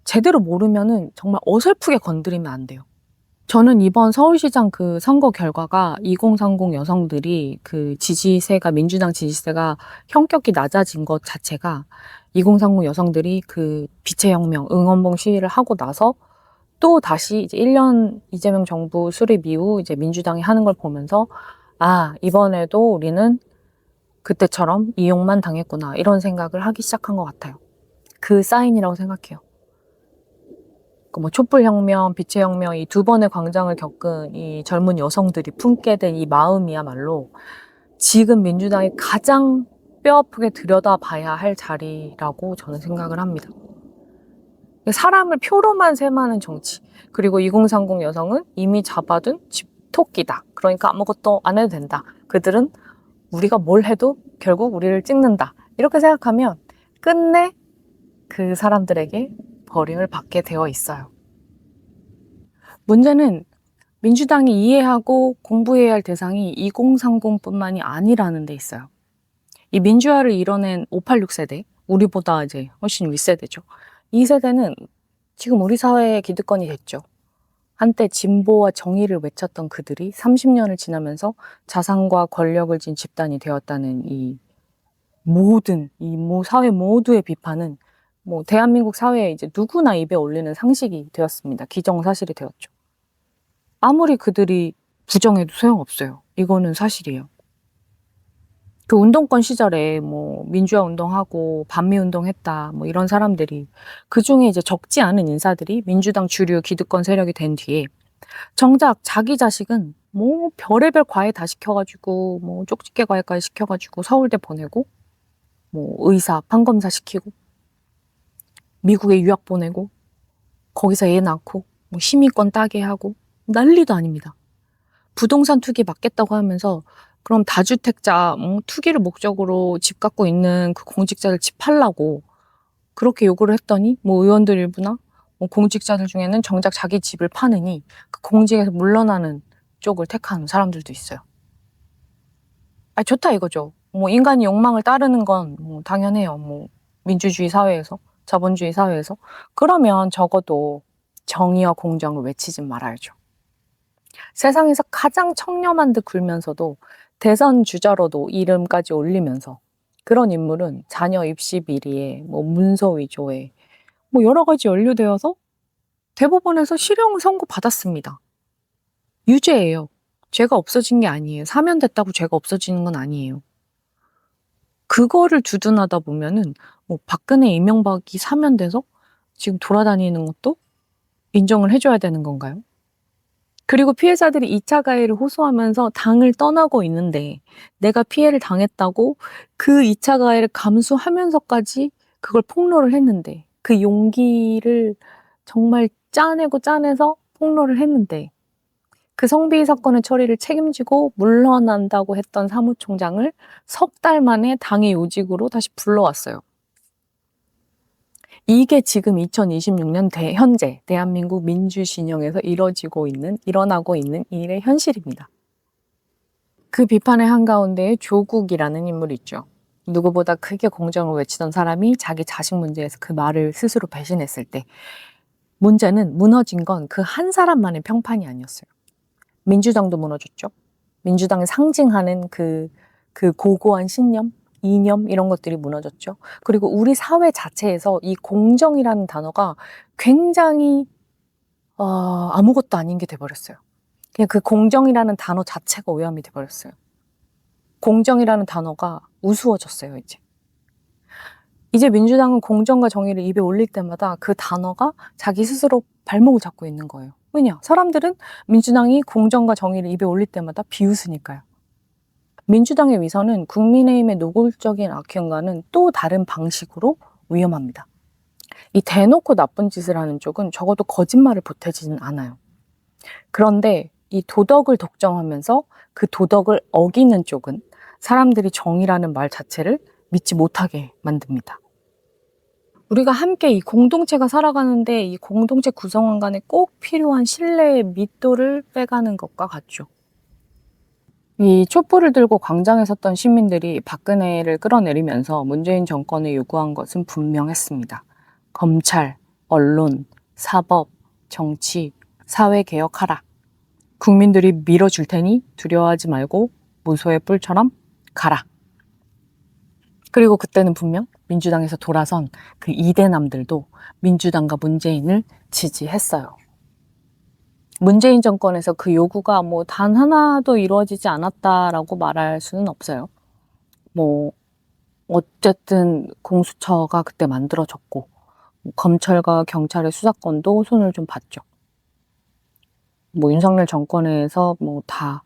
제대로 모르면은 정말 어설프게 건드리면 안 돼요. 저는 이번 서울시장 그 선거 결과가 2030 여성들이 그 지지세가 민주당 지지세가 현격히 낮아진 것 자체가 2030 여성들이 그 빛의 혁명 응원봉 시위를 하고 나서 또 다시 이제 1년 이재명 정부 수립 이후 이제 민주당이 하는 걸 보면서 이번에도 우리는 그때처럼 이용만 당했구나 이런 생각을 하기 시작한 것 같아요. 그 사인이라고 생각해요. 뭐 촛불혁명, 빛의 혁명 이 두 번의 광장을 겪은 이 젊은 여성들이 품게 된 이 마음이야말로 지금 민주당이 가장 뼈아프게 들여다봐야 할 자리라고 저는 생각을 합니다. 사람을 표로만 셈하는 정치 그리고 2030 여성은 이미 잡아둔 집토끼다. 그러니까 아무것도 안 해도 된다. 그들은 우리가 뭘 해도 결국 우리를 찍는다. 이렇게 생각하면 끝내 그 사람들에게 버림을 받게 되어 있어요. 문제는 민주당이 이해하고 공부해야 할 대상이 2030뿐만이 아니라는 데 있어요. 이 민주화를 이뤄낸 586 세대, 우리보다 이제 훨씬 윗세대죠. 이 세대는 지금 우리 사회의 기득권이 됐죠. 한때 진보와 정의를 외쳤던 그들이 30년을 지나면서 자산과 권력을 쥔 집단이 되었다는 이 모든, 사회 모두의 비판은 대한민국 사회에 이제 누구나 입에 올리는 상식이 되었습니다. 기정사실이 되었죠. 아무리 그들이 부정해도 소용없어요. 이거는 사실이에요. 그 운동권 시절에 민주화 운동하고 반미 운동했다 이런 사람들이 그 중에 이제 적지 않은 인사들이 민주당 주류 기득권 세력이 된 뒤에 정작 자기 자식은 별의별 과외 다 시켜가지고 쪽집게 과외까지 시켜가지고 서울대 보내고 의사 판검사 시키고 미국에 유학 보내고 거기서 애 낳고 시민권 따게 하고 난리도 아닙니다. 부동산 투기 막겠다고 하면서 그럼 다주택자 투기를 목적으로 집 갖고 있는 그 공직자들 집 팔라고 그렇게 요구를 했더니 의원들 일부나 공직자들 중에는 정작 자기 집을 파느니 그 공직에서 물러나는 쪽을 택하는 사람들도 있어요. 좋다 이거죠. 인간이 욕망을 따르는 건 당연해요. 민주주의 사회에서, 자본주의 사회에서. 그러면 적어도 정의와 공정을 외치진 말아야죠. 세상에서 가장 청렴한 듯 굴면서도 대선 주자로도 이름까지 올리면서 그런 인물은 자녀 입시 비리에 문서 위조에 여러 가지 연루되어서 대법원에서 실형 선고 받았습니다. 유죄예요. 죄가 없어진 게 아니에요. 사면됐다고 죄가 없어지는 건 아니에요. 그거를 두둔하다 보면은 박근혜, 이명박이 사면돼서 지금 돌아다니는 것도 인정을 해줘야 되는 건가요? 그리고 피해자들이 2차 가해를 호소하면서 당을 떠나고 있는데 내가 피해를 당했다고 그 2차 가해를 감수하면서까지 그걸 폭로를 했는데 그 용기를 정말 짜내서 폭로를 했는데 그 성비위 사건의 처리를 책임지고 물러난다고 했던 사무총장을 석 달 만에 당의 요직으로 다시 불러왔어요. 이게 지금 2026년 현재 대한민국 민주진영에서 일어나고 있는 일의 현실입니다. 그 비판의 한가운데에 조국이라는 인물이 있죠. 누구보다 크게 공정을 외치던 사람이 자기 자식 문제에서 그 말을 스스로 배신했을 때 문제는 무너진 건 그 한 사람만의 평판이 아니었어요. 민주당도 무너졌죠. 민주당을 상징하는 그 고고한 신념, 이념 이런 것들이 무너졌죠. 그리고 우리 사회 자체에서 이 공정이라는 단어가 굉장히 아무것도 아닌 게 돼버렸어요. 그냥 그 공정이라는 단어 자체가 오염이 돼버렸어요. 공정이라는 단어가 우스워졌어요, 이제 민주당은 공정과 정의를 입에 올릴 때마다 그 단어가 자기 스스로 발목을 잡고 있는 거예요. 왜냐? 사람들은 민주당이 공정과 정의를 입에 올릴 때마다 비웃으니까요. 민주당의 위선은 국민의힘의 노골적인 악행과는 또 다른 방식으로 위험합니다. 이 대놓고 나쁜 짓을 하는 쪽은 적어도 거짓말을 보태지는 않아요. 그런데 이 도덕을 독점하면서 그 도덕을 어기는 쪽은 사람들이 정의라는 말 자체를 믿지 못하게 만듭니다. 우리가 함께 이 공동체가 살아가는데 이 공동체 구성원 간에 꼭 필요한 신뢰의 밑도를 빼가는 것과 같죠. 이 촛불을 들고 광장에 섰던 시민들이 박근혜를 끌어내리면서 문재인 정권에 요구한 것은 분명했습니다. 검찰, 언론, 사법, 정치, 사회 개혁하라. 국민들이 밀어줄 테니 두려워하지 말고 무소의 뿔처럼 가라. 그리고 그때는 분명 민주당에서 돌아선 그 이대남들도 민주당과 문재인을 지지했어요. 문재인 정권에서 그 요구가 단 하나도 이루어지지 않았다라고 말할 수는 없어요. 어쨌든 공수처가 그때 만들어졌고 검찰과 경찰의 수사권도 손을 좀 봤죠. 윤석열 정권에서 다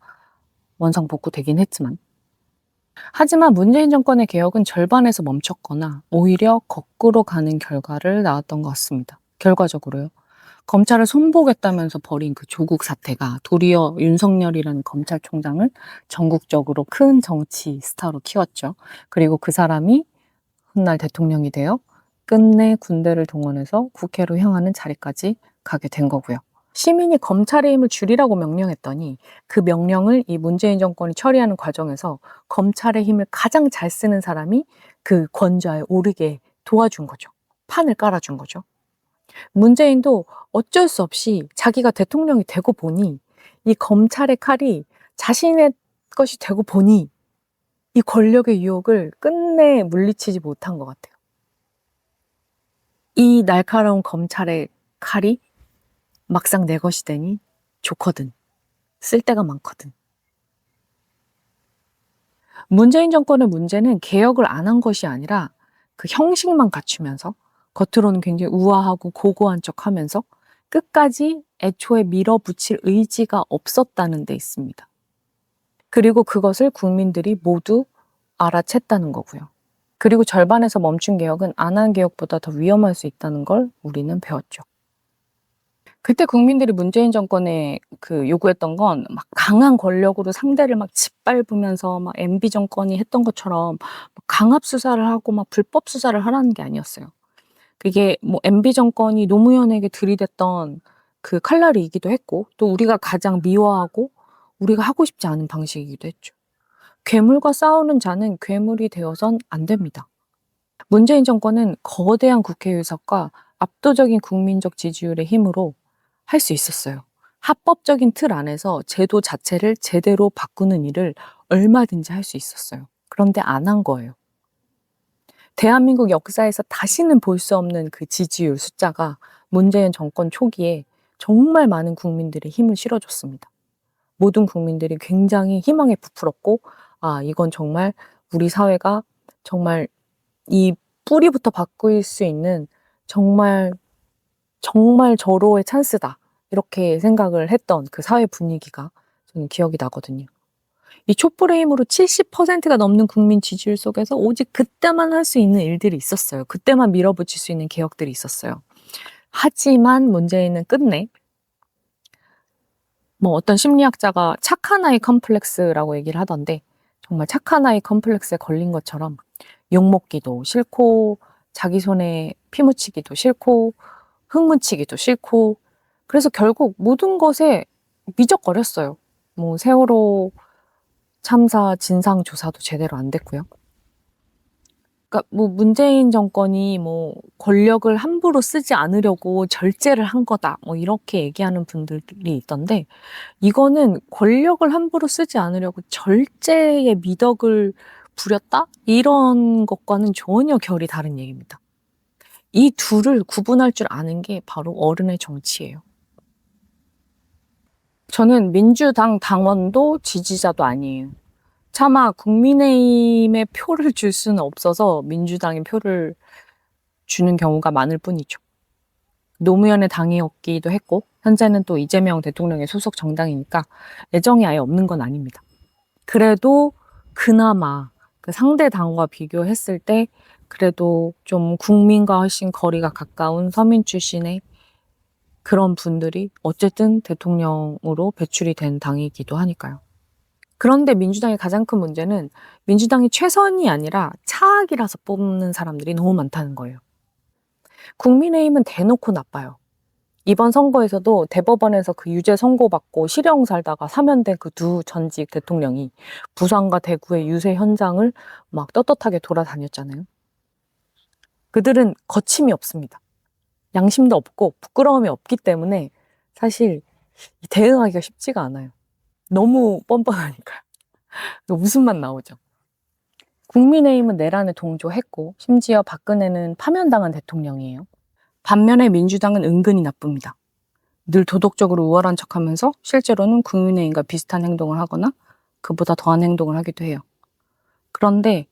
원상복구되긴 했지만 하지만 문재인 정권의 개혁은 절반에서 멈췄거나 오히려 거꾸로 가는 결과를 낳았던 것 같습니다. 결과적으로요. 검찰을 손보겠다면서 벌인 그 조국 사태가 도리어 윤석열이라는 검찰총장을 전국적으로 큰 정치 스타로 키웠죠. 그리고 그 사람이 훗날 대통령이 되어 끝내 군대를 동원해서 국회로 향하는 자리까지 가게 된 거고요. 시민이 검찰의 힘을 줄이라고 명령했더니 그 명령을 이 문재인 정권이 처리하는 과정에서 검찰의 힘을 가장 잘 쓰는 사람이 그 권좌에 오르게 도와준 거죠. 판을 깔아준 거죠. 문재인도 어쩔 수 없이 자기가 대통령이 되고 보니 이 검찰의 칼이 자신의 것이 되고 보니 이 권력의 유혹을 끝내 물리치지 못한 것 같아요. 이 날카로운 검찰의 칼이 막상 내 것이 되니 좋거든. 쓸 데가 많거든. 문재인 정권의 문제는 개혁을 안 한 것이 아니라 그 형식만 갖추면서 겉으로는 굉장히 우아하고 고고한 척하면서 끝까지 애초에 밀어붙일 의지가 없었다는 데 있습니다. 그리고 그것을 국민들이 모두 알아챘다는 거고요. 그리고 절반에서 멈춘 개혁은 안 한 개혁보다 더 위험할 수 있다는 걸 우리는 배웠죠. 그때 국민들이 문재인 정권에 요구했던 건 막 강한 권력으로 상대를 막 짓밟으면서 막 MB 정권이 했던 것처럼 강압 수사를 하고 막 불법 수사를 하라는 게 아니었어요. 그게 뭐 MB 정권이 노무현에게 들이댔던 그 칼날이기도 했고, 또 우리가 가장 미워하고 우리가 하고 싶지 않은 방식이기도 했죠. 괴물과 싸우는 자는 괴물이 되어선 안 됩니다. 문재인 정권은 거대한 국회 의석과 압도적인 국민적 지지율의 힘으로 할 수 있었어요. 합법적인 틀 안에서 제도 자체를 제대로 바꾸는 일을 얼마든지 할 수 있었어요. 그런데 안 한 거예요. 대한민국 역사에서 다시는 볼 수 없는 그 지지율 숫자가 문재인 정권 초기에 정말 많은 국민들의 힘을 실어줬습니다. 모든 국민들이 굉장히 희망에 부풀었고, 아, 이건 정말 우리 사회가 정말 이 뿌리부터 바꿀 수 있는 정말 절호의 찬스다. 이렇게 생각을 했던 그 사회 분위기가 저는 기억이 나거든요. 이 촛불의 힘으로 70%가 넘는 국민 지지율 속에서 오직 그때만 할 수 있는 일들이 있었어요. 그때만 밀어붙일 수 있는 개혁들이 있었어요. 하지만 문재인은 끝내 뭐 어떤 심리학자가 착한 아이 컴플렉스라고 얘기를 하던데, 정말 착한 아이 컴플렉스에 걸린 것처럼 욕먹기도 싫고 자기 손에 피 묻히기도 싫고 흙 묻히기도 싫고, 그래서 결국 모든 것에 미적거렸어요. 뭐 세월호 참사 진상 조사도 제대로 안 됐고요. 그러니까 뭐 문재인 정권이 뭐 권력을 함부로 쓰지 않으려고 절제를 한 거다, 뭐 이렇게 얘기하는 분들이 있던데, 이거는 권력을 함부로 쓰지 않으려고 절제의 미덕을 부렸다? 이런 것과는 전혀 결이 다른 얘기입니다. 이 둘을 구분할 줄 아는 게 바로 어른의 정치예요. 저는 민주당 당원도 지지자도 아니에요. 차마 국민의힘에 표를 줄 수는 없어서 민주당에 표를 주는 경우가 많을 뿐이죠. 노무현의 당이었기도 했고, 현재는 또 이재명 대통령의 소속 정당이니까 애정이 아예 없는 건 아닙니다. 그래도 그나마 그 상대 당과 비교했을 때 그래도 좀 국민과 훨씬 거리가 가까운 서민 출신의 그런 분들이 어쨌든 대통령으로 배출이 된 당이기도 하니까요. 그런데 민주당의 가장 큰 문제는 민주당이 최선이 아니라 차악이라서 뽑는 사람들이 너무 많다는 거예요. 국민의힘은 대놓고 나빠요. 이번 선거에서도 대법원에서 그 유죄 선고받고 실형 살다가 사면된 그 두 전직 대통령이 부산과 대구의 유세 현장을 막 떳떳하게 돌아다녔잖아요. 그들은 거침이 없습니다. 양심도 없고 부끄러움이 없기 때문에 사실 대응하기가 쉽지가 않아요. 너무 뻔뻔하니까요. 웃음만 나오죠. 국민의힘은 내란에 동조했고 심지어 박근혜는 파면당한 대통령이에요. 반면에 민주당은 은근히 나쁩니다. 늘 도덕적으로 우월한 척하면서 실제로는 국민의힘과 비슷한 행동을 하거나 그보다 더한 행동을 하기도 해요. 그런데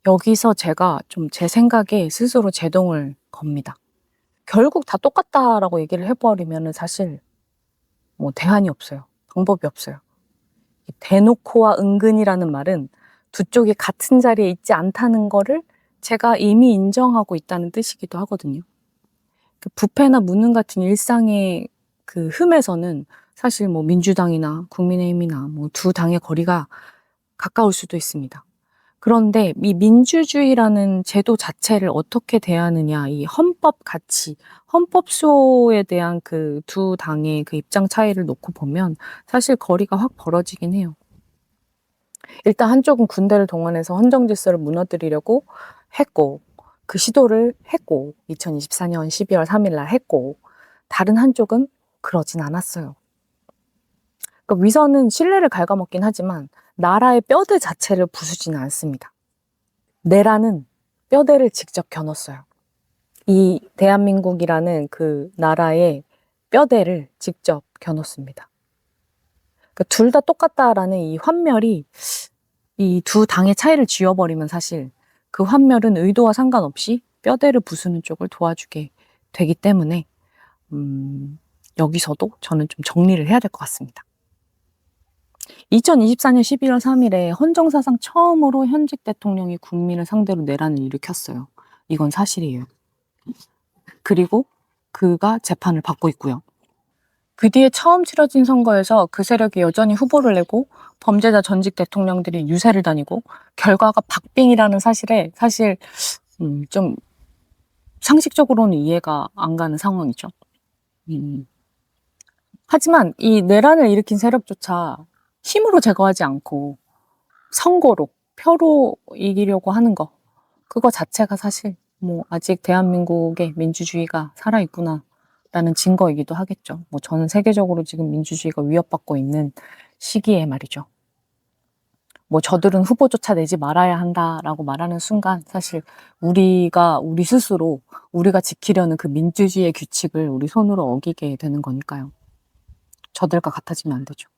여기서 제가 좀 제 생각에 스스로 제동을 겁니다. 결국 다 똑같다라고 얘기를 해버리면 사실 뭐 대안이 없어요. 방법이 없어요. 대놓고와 은근이라는 말은 두 쪽이 같은 자리에 있지 않다는 거를 제가 이미 인정하고 있다는 뜻이기도 하거든요. 그 부패나 무능 같은 일상의 그 흠에서는 사실 뭐 민주당이나 국민의힘이나 뭐 두 당의 거리가 가까울 수도 있습니다. 그런데 이 민주주의라는 제도 자체를 어떻게 대하느냐, 이 헌법 가치, 헌법소에 대한 그 두 당의 그 입장 차이를 놓고 보면 사실 거리가 확 벌어지긴 해요. 일단 한쪽은 군대를 동원해서 헌정 질서를 무너뜨리려고 했고, 그 시도를 했고, 2024년 12월 3일 날 했고, 다른 한쪽은 그러진 않았어요. 그러니까 위선은 신뢰를 갉아먹긴 하지만 나라의 뼈대 자체를 부수지는 않습니다. 내라는 뼈대를 직접 겨눴어요. 이 대한민국이라는 그 나라의 뼈대를 직접 겨눴습니다. 그러니까 둘 다 똑같다라는 이 환멸이 이 두 당의 차이를 지워버리면 사실 그 환멸은 의도와 상관없이 뼈대를 부수는 쪽을 도와주게 되기 때문에 여기서도 저는 좀 정리를 해야 될 것 같습니다. 2024년 11월 3일에 헌정사상 처음으로 현직 대통령이 국민을 상대로 내란을 일으켰어요. 이건 사실이에요. 그리고 그가 재판을 받고 있고요. 그 뒤에 처음 치러진 선거에서 그 세력이 여전히 후보를 내고 범죄자 전직 대통령들이 유세를 다니고 결과가 박빙이라는 사실에 사실 좀 상식적으로는 이해가 안 가는 상황이죠. 하지만 이 내란을 일으킨 세력조차 힘으로 제거하지 않고 선거로, 표로 이기려고 하는 거, 그거 자체가 사실 뭐 아직 대한민국의 민주주의가 살아있구나라는 증거이기도 하겠죠. 뭐 저는 세계적으로 지금 민주주의가 위협받고 있는 시기에 말이죠. 뭐 저들은 후보조차 내지 말아야 한다라고 말하는 순간 사실 우리 스스로 우리가 지키려는 그 민주주의의 규칙을 우리 손으로 어기게 되는 거니까요. 저들과 같아지면 안 되죠.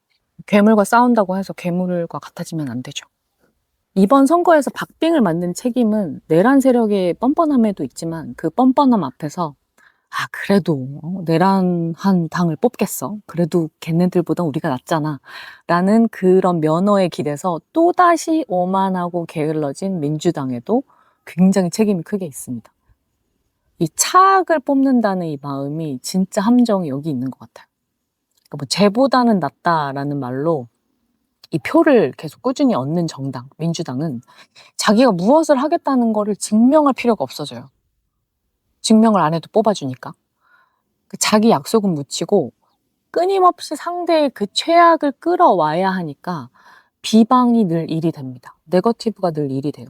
괴물과 싸운다고 해서 괴물과 같아지면 안 되죠. 이번 선거에서 박빙을 만든 책임은 내란 세력의 뻔뻔함에도 있지만 그 뻔뻔함 앞에서 그래도 내란한 당을 뽑겠어. 그래도 걔네들보다 우리가 낫잖아. 라는 그런 면허에 기대서 또다시 오만하고 게을러진 민주당에도 굉장히 책임이 크게 있습니다. 이 차악을 뽑는다는 이 마음이 진짜 함정이 여기 있는 것 같아요. 그러니까 뭐 쟤보다는 낫다라는 말로 이 표를 계속 꾸준히 얻는 정당, 민주당은 자기가 무엇을 하겠다는 거를 증명할 필요가 없어져요. 증명을 안 해도 뽑아주니까. 자기 약속은 묻히고 끊임없이 상대의 그 최악을 끌어와야 하니까 비방이 늘 일이 됩니다. 네거티브가 늘 일이 돼요.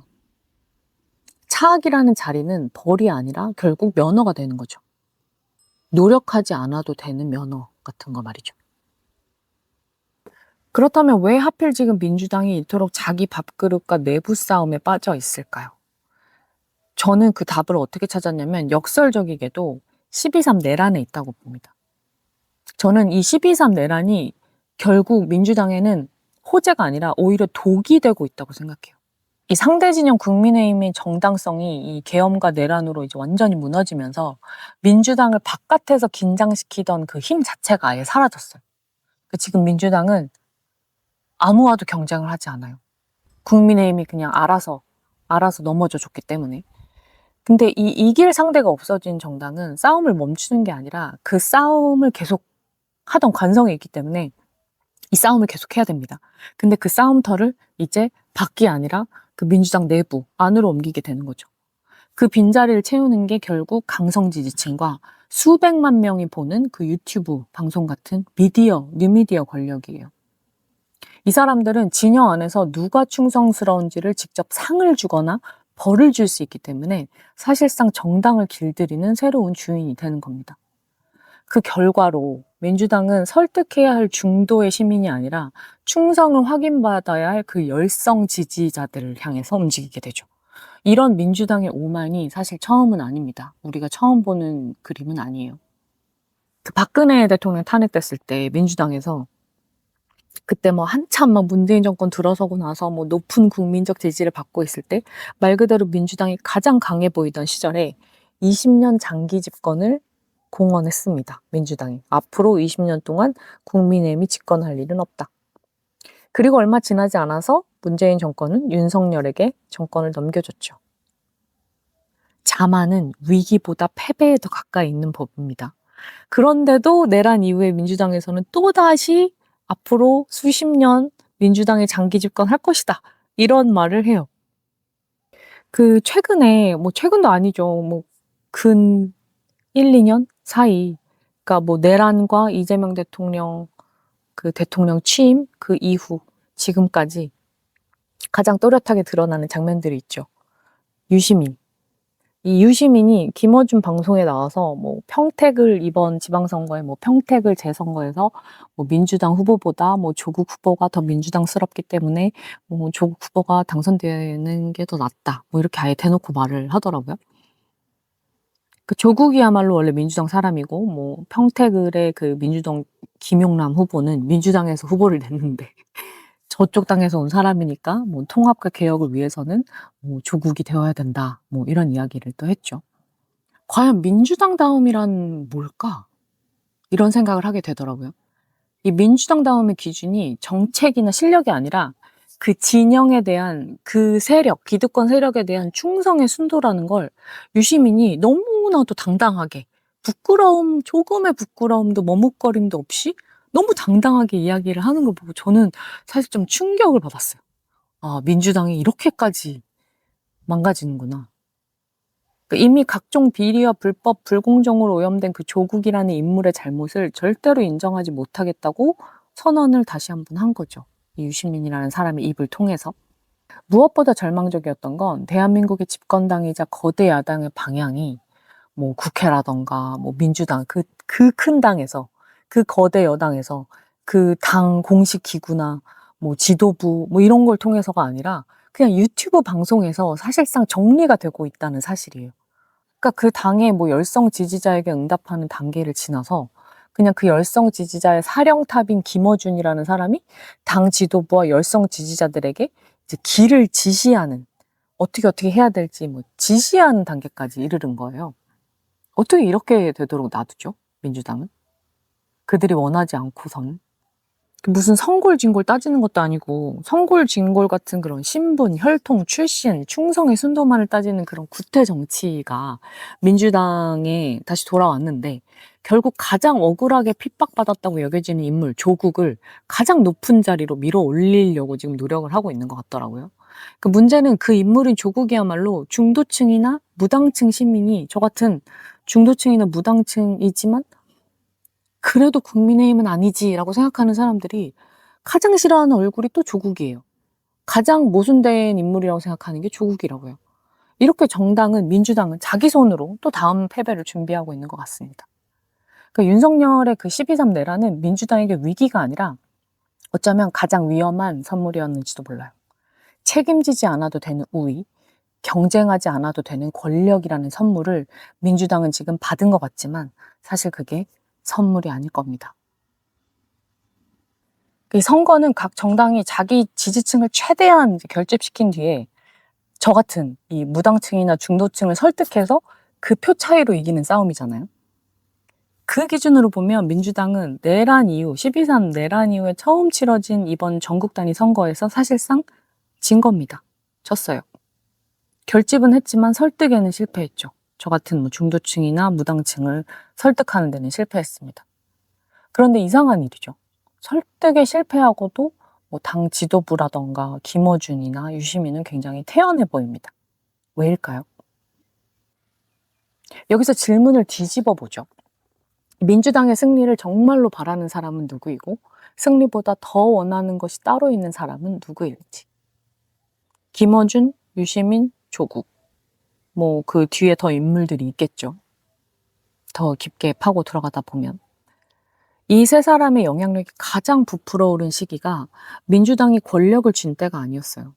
차악이라는 자리는 벌이 아니라 결국 면허가 되는 거죠. 노력하지 않아도 되는 면허 같은 거 말이죠. 그렇다면 왜 하필 지금 민주당이 이토록 자기 밥그릇과 내부 싸움에 빠져 있을까요? 저는 그 답을 어떻게 찾았냐면 역설적이게도 12.3 내란에 있다고 봅니다. 저는 이 12.3 내란이 결국 민주당에는 호재가 아니라 오히려 독이 되고 있다고 생각해요. 이 상대 진영 국민의힘의 정당성이 이 계엄과 내란으로 이제 완전히 무너지면서 민주당을 바깥에서 긴장시키던 그 힘 자체가 아예 사라졌어요. 지금 민주당은 아무와도 경쟁을 하지 않아요. 국민의힘이 그냥 알아서 넘어져 줬기 때문에. 근데 이 이길 상대가 없어진 정당은 싸움을 멈추는 게 아니라 그 싸움을 계속 하던 관성이 있기 때문에 이 싸움을 계속 해야 됩니다. 근데 그 싸움터를 이제 밖이 아니라 그 민주당 내부 안으로 옮기게 되는 거죠. 그 빈자리를 채우는 게 결국 강성 지지층과 수백만 명이 보는 그 유튜브 방송 같은 미디어, 뉴미디어 권력이에요. 이 사람들은 진영 안에서 누가 충성스러운지를 직접 상을 주거나 벌을 줄 수 있기 때문에 사실상 정당을 길들이는 새로운 주인이 되는 겁니다. 그 결과로 민주당은 설득해야 할 중도의 시민이 아니라 충성을 확인받아야 할 그 열성 지지자들을 향해서 움직이게 되죠. 이런 민주당의 오만이 사실 처음은 아닙니다. 우리가 처음 보는 그림은 아니에요. 그 박근혜 대통령 탄핵됐을 때 민주당에서 그때 뭐 한참 막 문재인 정권 들어서고 나서 뭐 높은 국민적 지지를 받고 있을 때 말 그대로 민주당이 가장 강해 보이던 시절에 20년 장기 집권을 공언했습니다. 민주당이. 앞으로 20년 동안 국민의힘이 집권할 일은 없다. 그리고 얼마 지나지 않아서 문재인 정권은 윤석열에게 정권을 넘겨줬죠. 자만은 위기보다 패배에 더 가까이 있는 법입니다. 그런데도 내란 이후에 민주당에서는 또다시 앞으로 수십 년 민주당의 장기 집권할 것이다. 이런 말을 해요. 그 최근에 뭐 최근도 아니죠. 뭐 근 1-2년 사이, 그러니까 뭐 내란과 이재명 대통령 그 대통령 취임 그 이후 지금까지 가장 또렷하게 드러나는 장면들이 있죠. 유시민. 이 유시민이 김어준 방송에 나와서 뭐 평택을 이번 지방선거에 뭐 평택을 재선거에서 뭐 민주당 후보보다 뭐 조국 후보가 더 민주당스럽기 때문에 뭐 조국 후보가 당선되는 게 더 낫다. 뭐 이렇게 아예 대놓고 말을 하더라고요. 그 조국이야말로 원래 민주당 사람이고 뭐 평택을의 그 민주당 김용남 후보는 민주당에서 후보를 냈는데 저쪽 당에서 온 사람이니까 뭐 통합과 개혁을 위해서는 뭐 조국이 되어야 된다. 뭐 이런 이야기를 또 했죠. 과연 민주당다움이란 뭘까? 이런 생각을 하게 되더라고요. 이 민주당다움의 기준이 정책이나 실력이 아니라 그 진영에 대한 그 세력, 기득권 세력에 대한 충성의 순도라는 걸 유시민이 너무나도 당당하게 부끄러움, 조금의 부끄러움도 머뭇거림도 없이 너무 당당하게 이야기를 하는 걸 보고 저는 사실 좀 충격을 받았어요. 아, 민주당이 이렇게까지 망가지는구나. 이미 각종 비리와 불법, 불공정으로 오염된 그 조국이라는 인물의 잘못을 절대로 인정하지 못하겠다고 선언을 다시 한번 한 거죠. 이 유시민이라는 사람의 입을 통해서. 무엇보다 절망적이었던 건 대한민국의 집권당이자 거대 야당의 방향이 뭐 국회라던가 뭐 민주당 그 큰 당에서, 그 거대 여당에서 그 당 공식 기구나 뭐 지도부 뭐 이런 걸 통해서가 아니라 그냥 유튜브 방송에서 사실상 정리가 되고 있다는 사실이에요. 그러니까 그 당의 뭐 열성 지지자에게 응답하는 단계를 지나서 그냥 그 열성 지지자의 사령탑인 김어준이라는 사람이 당 지도부와 열성 지지자들에게 이제 길을 지시하는, 어떻게 해야 될지 뭐 지시하는 단계까지 이르른 거예요. 어떻게 이렇게 되도록 놔두죠? 민주당은? 그들이 원하지 않고서는. 무슨 성골진골 따지는 것도 아니고 성골진골 같은 그런 신분, 혈통, 출신, 충성의 순도만을 따지는 그런 구태 정치가 민주당에 다시 돌아왔는데 결국 가장 억울하게 핍박받았다고 여겨지는 인물 조국을 가장 높은 자리로 밀어 올리려고 지금 노력을 하고 있는 것 같더라고요. 그 문제는 그 인물인 조국이야말로 중도층이나 무당층 시민이, 저 같은 중도층이나 무당층이지만 그래도 국민의힘은 아니지라고 생각하는 사람들이 가장 싫어하는 얼굴이 또 조국이에요. 가장 모순된 인물이라고 생각하는 게 조국이라고요. 이렇게 정당은, 민주당은 자기 손으로 또 다음 패배를 준비하고 있는 것 같습니다. 그러니까 윤석열의 그 12.3 내란은 민주당에게 위기가 아니라 어쩌면 가장 위험한 선물이었는지도 몰라요. 책임지지 않아도 되는 우위, 경쟁하지 않아도 되는 권력이라는 선물을 민주당은 지금 받은 것 같지만 사실 그게 선물이 아닐 겁니다. 이 선거는 각 정당이 자기 지지층을 최대한 이제 결집시킨 뒤에 저 같은 이 무당층이나 중도층을 설득해서 그 표 차이로 이기는 싸움이잖아요. 그 기준으로 보면 민주당은 내란 이후, 12.3 내란 이후에 처음 치러진 이번 전국 단위 선거에서 사실상 진 겁니다. 졌어요. 결집은 했지만 설득에는 실패했죠. 저 같은 뭐 중도층이나 무당층을 설득하는 데는 실패했습니다. 그런데 이상한 일이죠. 설득에 실패하고도 뭐 당 지도부라던가 김어준이나 유시민은 굉장히 태연해 보입니다. 왜일까요? 여기서 질문을 뒤집어 보죠. 민주당의 승리를 정말로 바라는 사람은 누구이고 승리보다 더 원하는 것이 따로 있는 사람은 누구일지. 김어준, 유시민, 조국. 뭐 그 뒤에 더 인물들이 있겠죠. 더 깊게 파고 들어가다 보면. 이 세 사람의 영향력이 가장 부풀어 오른 시기가 민주당이 권력을 쥔 때가 아니었어요.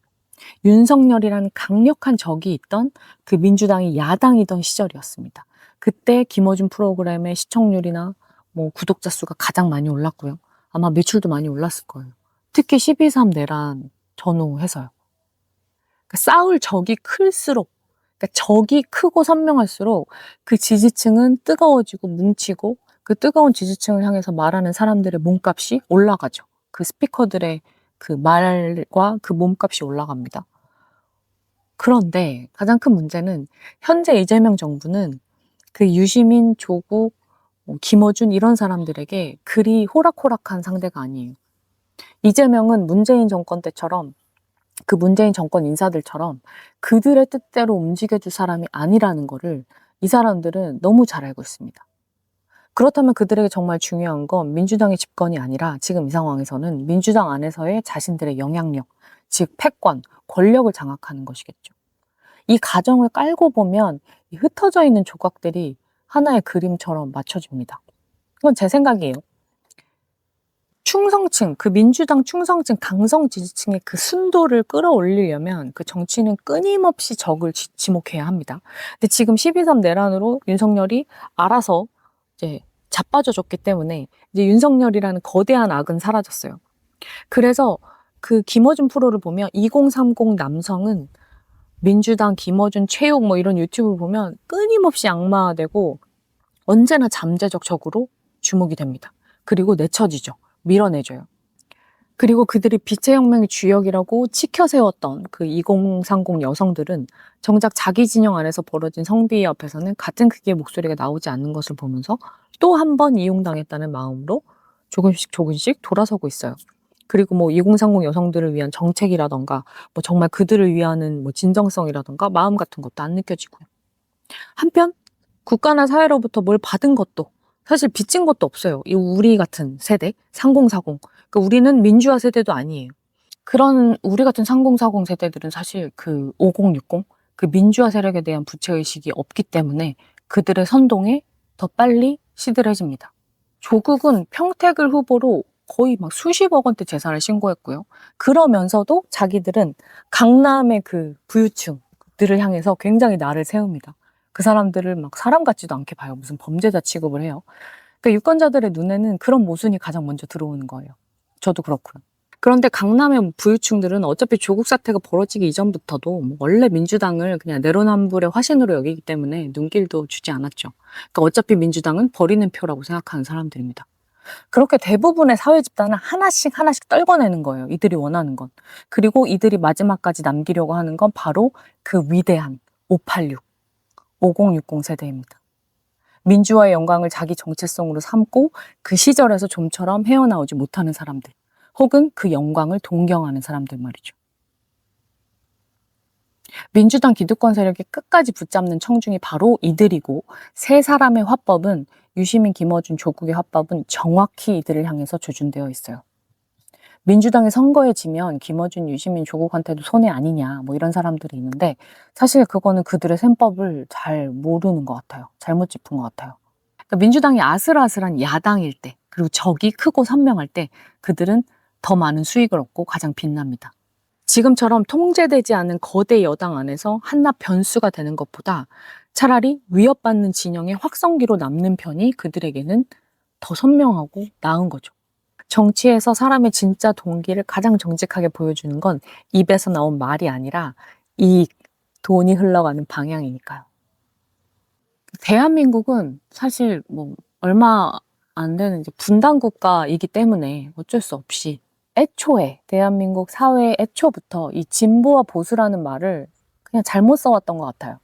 윤석열이라는 강력한 적이 있던 그 민주당이 야당이던 시절이었습니다. 그때 김어준 프로그램의 시청률이나 뭐 구독자 수가 가장 많이 올랐고요. 아마 매출도 많이 올랐을 거예요. 특히 12.3 내란 전후해서요. 그러니까 싸울 적이 클수록, 그러니까 적이 크고 선명할수록 그 지지층은 뜨거워지고 뭉치고 그 뜨거운 지지층을 향해서 말하는 사람들의 몸값이 올라가죠. 그 스피커들의 그 말과 그 몸값이 올라갑니다. 그런데 가장 큰 문제는 현재 이재명 정부는 그 유시민, 조국, 김어준 이런 사람들에게 그리 호락호락한 상대가 아니에요. 이재명은 문재인 정권 때처럼 그 문재인 정권 인사들처럼 그들의 뜻대로 움직여줄 사람이 아니라는 거를 이 사람들은 너무 잘 알고 있습니다. 그렇다면 그들에게 정말 중요한 건 민주당의 집권이 아니라 지금 이 상황에서는 민주당 안에서의 자신들의 영향력, 즉 패권, 권력을 장악하는 것이겠죠. 이 가정을 깔고 보면 이 흩어져 있는 조각들이 하나의 그림처럼 맞춰집니다. 이건 제 생각이에요. 충성층, 그 민주당 충성층, 강성 지지층의 그 순도를 끌어올리려면 그 정치는 끊임없이 적을 지목해야 합니다. 근데 지금 12.3 내란으로 윤석열이 알아서 이제 자빠져줬기 때문에 이제 윤석열이라는 거대한 악은 사라졌어요. 그래서 그 김어준 프로를 보면 2030 남성은 민주당, 김어준, 최욱 뭐 이런 유튜브 보면 끊임없이 악마되고 언제나 잠재적 적으로 주목이 됩니다. 그리고 내쳐지죠. 밀어내줘요. 그리고 그들이 빛의 혁명의 주역이라고 치켜세웠던 그 2030 여성들은 정작 자기 진영 안에서 벌어진 성비위 앞에서는 같은 크기의 목소리가 나오지 않는 것을 보면서 또 한 번 이용당했다는 마음으로 조금씩 돌아서고 있어요. 그리고 뭐 2030 여성들을 위한 정책이라던가 뭐 정말 그들을 위하는 뭐 진정성이라던가 마음 같은 것도 안 느껴지고요. 한편 국가나 사회로부터 뭘 받은 것도 사실 빚진 것도 없어요. 이 우리 같은 세대, 3040. 그러니까 우리는 민주화 세대도 아니에요. 그런 우리 같은 3040 세대들은 사실 그 5060, 그 민주화 세력에 대한 부채의식이 없기 때문에 그들의 선동에 더 빨리 시들해집니다. 조국은 평택을 후보로 거의 막 수십억 원대 재산을 신고했고요. 그러면서도 자기들은 강남의 그 부유층들을 향해서 굉장히 날을 세웁니다. 그 사람들을 막 사람 같지도 않게 봐요. 무슨 범죄자 취급을 해요. 그러니까 유권자들의 눈에는 그런 모순이 가장 먼저 들어오는 거예요. 저도 그렇고요. 그런데 강남의 부유층들은 어차피 조국 사태가 벌어지기 이전부터도 뭐 원래 민주당을 그냥 내로남불의 화신으로 여기기 때문에 눈길도 주지 않았죠. 그러니까 어차피 민주당은 버리는 표라고 생각하는 사람들입니다. 그렇게 대부분의 사회 집단을 하나씩 떨궈내는 거예요. 이들이 원하는 건. 그리고 이들이 마지막까지 남기려고 하는 건 바로 그 위대한 586, 5060 세대입니다. 민주화의 영광을 자기 정체성으로 삼고 그 시절에서 좀처럼 헤어나오지 못하는 사람들, 혹은 그 영광을 동경하는 사람들 말이죠. 민주당 기득권 세력이 끝까지 붙잡는 청중이 바로 이들이고 세 사람의 화법은 유시민, 김어준, 조국의 화법은 정확히 이들을 향해서 조준되어 있어요. 민주당이 선거에 지면 김어준, 유시민, 조국한테도 손해 아니냐 뭐 이런 사람들이 있는데 사실 그거는 그들의 셈법을 잘 모르는 것 같아요. 잘못 짚은 것 같아요. 그러니까 민주당이 아슬아슬한 야당일 때 그리고 적이 크고 선명할 때 그들은 더 많은 수익을 얻고 가장 빛납니다. 지금처럼 통제되지 않은 거대 여당 안에서 한낱 변수가 되는 것보다 차라리 위협받는 진영의 확성기로 남는 편이 그들에게는 더 선명하고 나은 거죠. 정치에서 사람의 진짜 동기를 가장 정직하게 보여주는 건 입에서 나온 말이 아니라 이익, 돈이 흘러가는 방향이니까요. 대한민국은 사실 뭐 얼마 안 되는 이제 분단 국가이기 때문에 어쩔 수 없이 애초에 대한민국 사회의 애초부터 이 진보와 보수라는 말을 그냥 잘못 써왔던 것 같아요.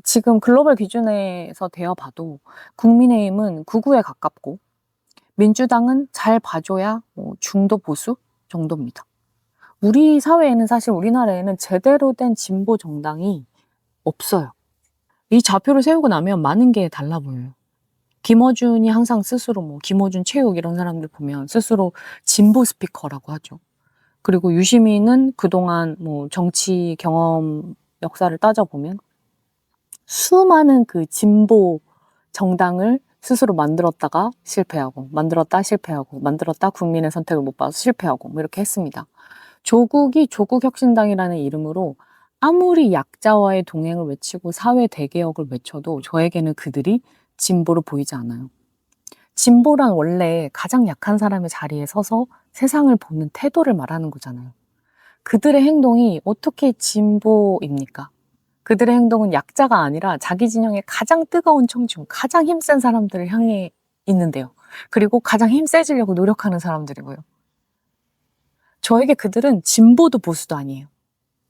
지금 글로벌 기준에서 대어봐도 국민의힘은 극우에 가깝고 민주당은 잘 봐줘야 뭐 중도 보수 정도입니다. 우리 사회에는 사실 우리나라에는 제대로 된 진보 정당이 없어요. 이 좌표를 세우고 나면 많은 게 달라 보여요. 김어준이 항상 스스로 뭐 김어준, 최욱 이런 사람들 보면 스스로 진보 스피커라고 하죠. 그리고 유시민은 그동안 뭐 정치 경험 역사를 따져보면 수많은 그 진보 정당을 스스로 만들었다가 실패하고 만들었다 국민의 선택을 못 받아서 실패하고 뭐 이렇게 했습니다. 조국이 조국혁신당이라는 이름으로 아무리 약자와의 동행을 외치고 사회 대개혁을 외쳐도 저에게는 그들이 진보로 보이지 않아요. 진보란 원래 가장 약한 사람의 자리에 서서 세상을 보는 태도를 말하는 거잖아요. 그들의 행동이 어떻게 진보입니까? 그들의 행동은 약자가 아니라 자기 진영의 가장 뜨거운 청중, 가장 힘센 사람들을 향해 있는데요. 그리고 가장 힘세지려고 노력하는 사람들이고요. 저에게 그들은 진보도 보수도 아니에요.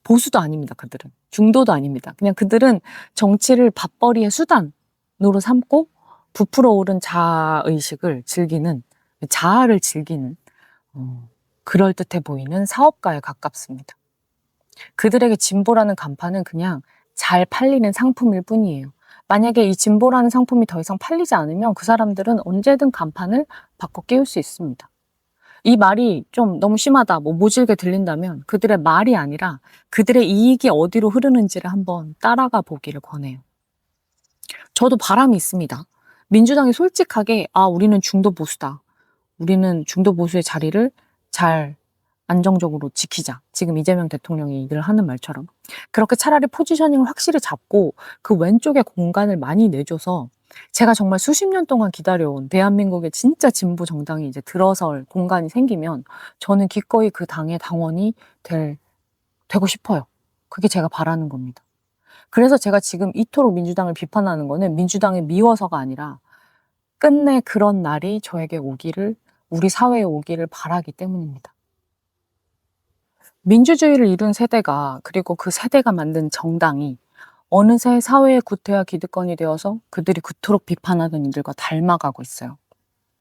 보수도 아닙니다, 그들은. 중도도 아닙니다. 그냥 그들은 정치를 밥벌이의 수단으로 삼고 부풀어 오른 자아의식을 즐기는, 자아를 즐기는 그럴듯해 보이는 사업가에 가깝습니다. 그들에게 진보라는 간판은 그냥 잘 팔리는 상품일 뿐이에요. 만약에 이 진보라는 상품이 더 이상 팔리지 않으면 그 사람들은 언제든 간판을 바꿔 끼울 수 있습니다. 이 말이 좀 너무 심하다, 뭐 모질게 들린다면 그들의 말이 아니라 그들의 이익이 어디로 흐르는지를 한번 따라가 보기를 권해요. 저도 바람이 있습니다. 민주당이 솔직하게 우리는 중도 보수다. 우리는 중도 보수의 자리를 잘 안정적으로 지키자. 지금 이재명 대통령이 늘 하는 말처럼. 그렇게 차라리 포지셔닝을 확실히 잡고 그 왼쪽에 공간을 많이 내줘서 제가 정말 수십 년 동안 기다려온 대한민국의 진짜 진보 정당이 이제 들어설 공간이 생기면 저는 기꺼이 그 당의 당원이 되고 싶어요. 그게 제가 바라는 겁니다. 그래서 제가 지금 이토록 민주당을 비판하는 거는 민주당이 미워서가 아니라 끝내 그런 날이 저에게 오기를, 우리 사회에 오기를 바라기 때문입니다. 민주주의를 이룬 세대가, 그리고 그 세대가 만든 정당이 어느새 사회의 구태와 기득권이 되어서 그들이 그토록 비판하던 이들과 닮아가고 있어요.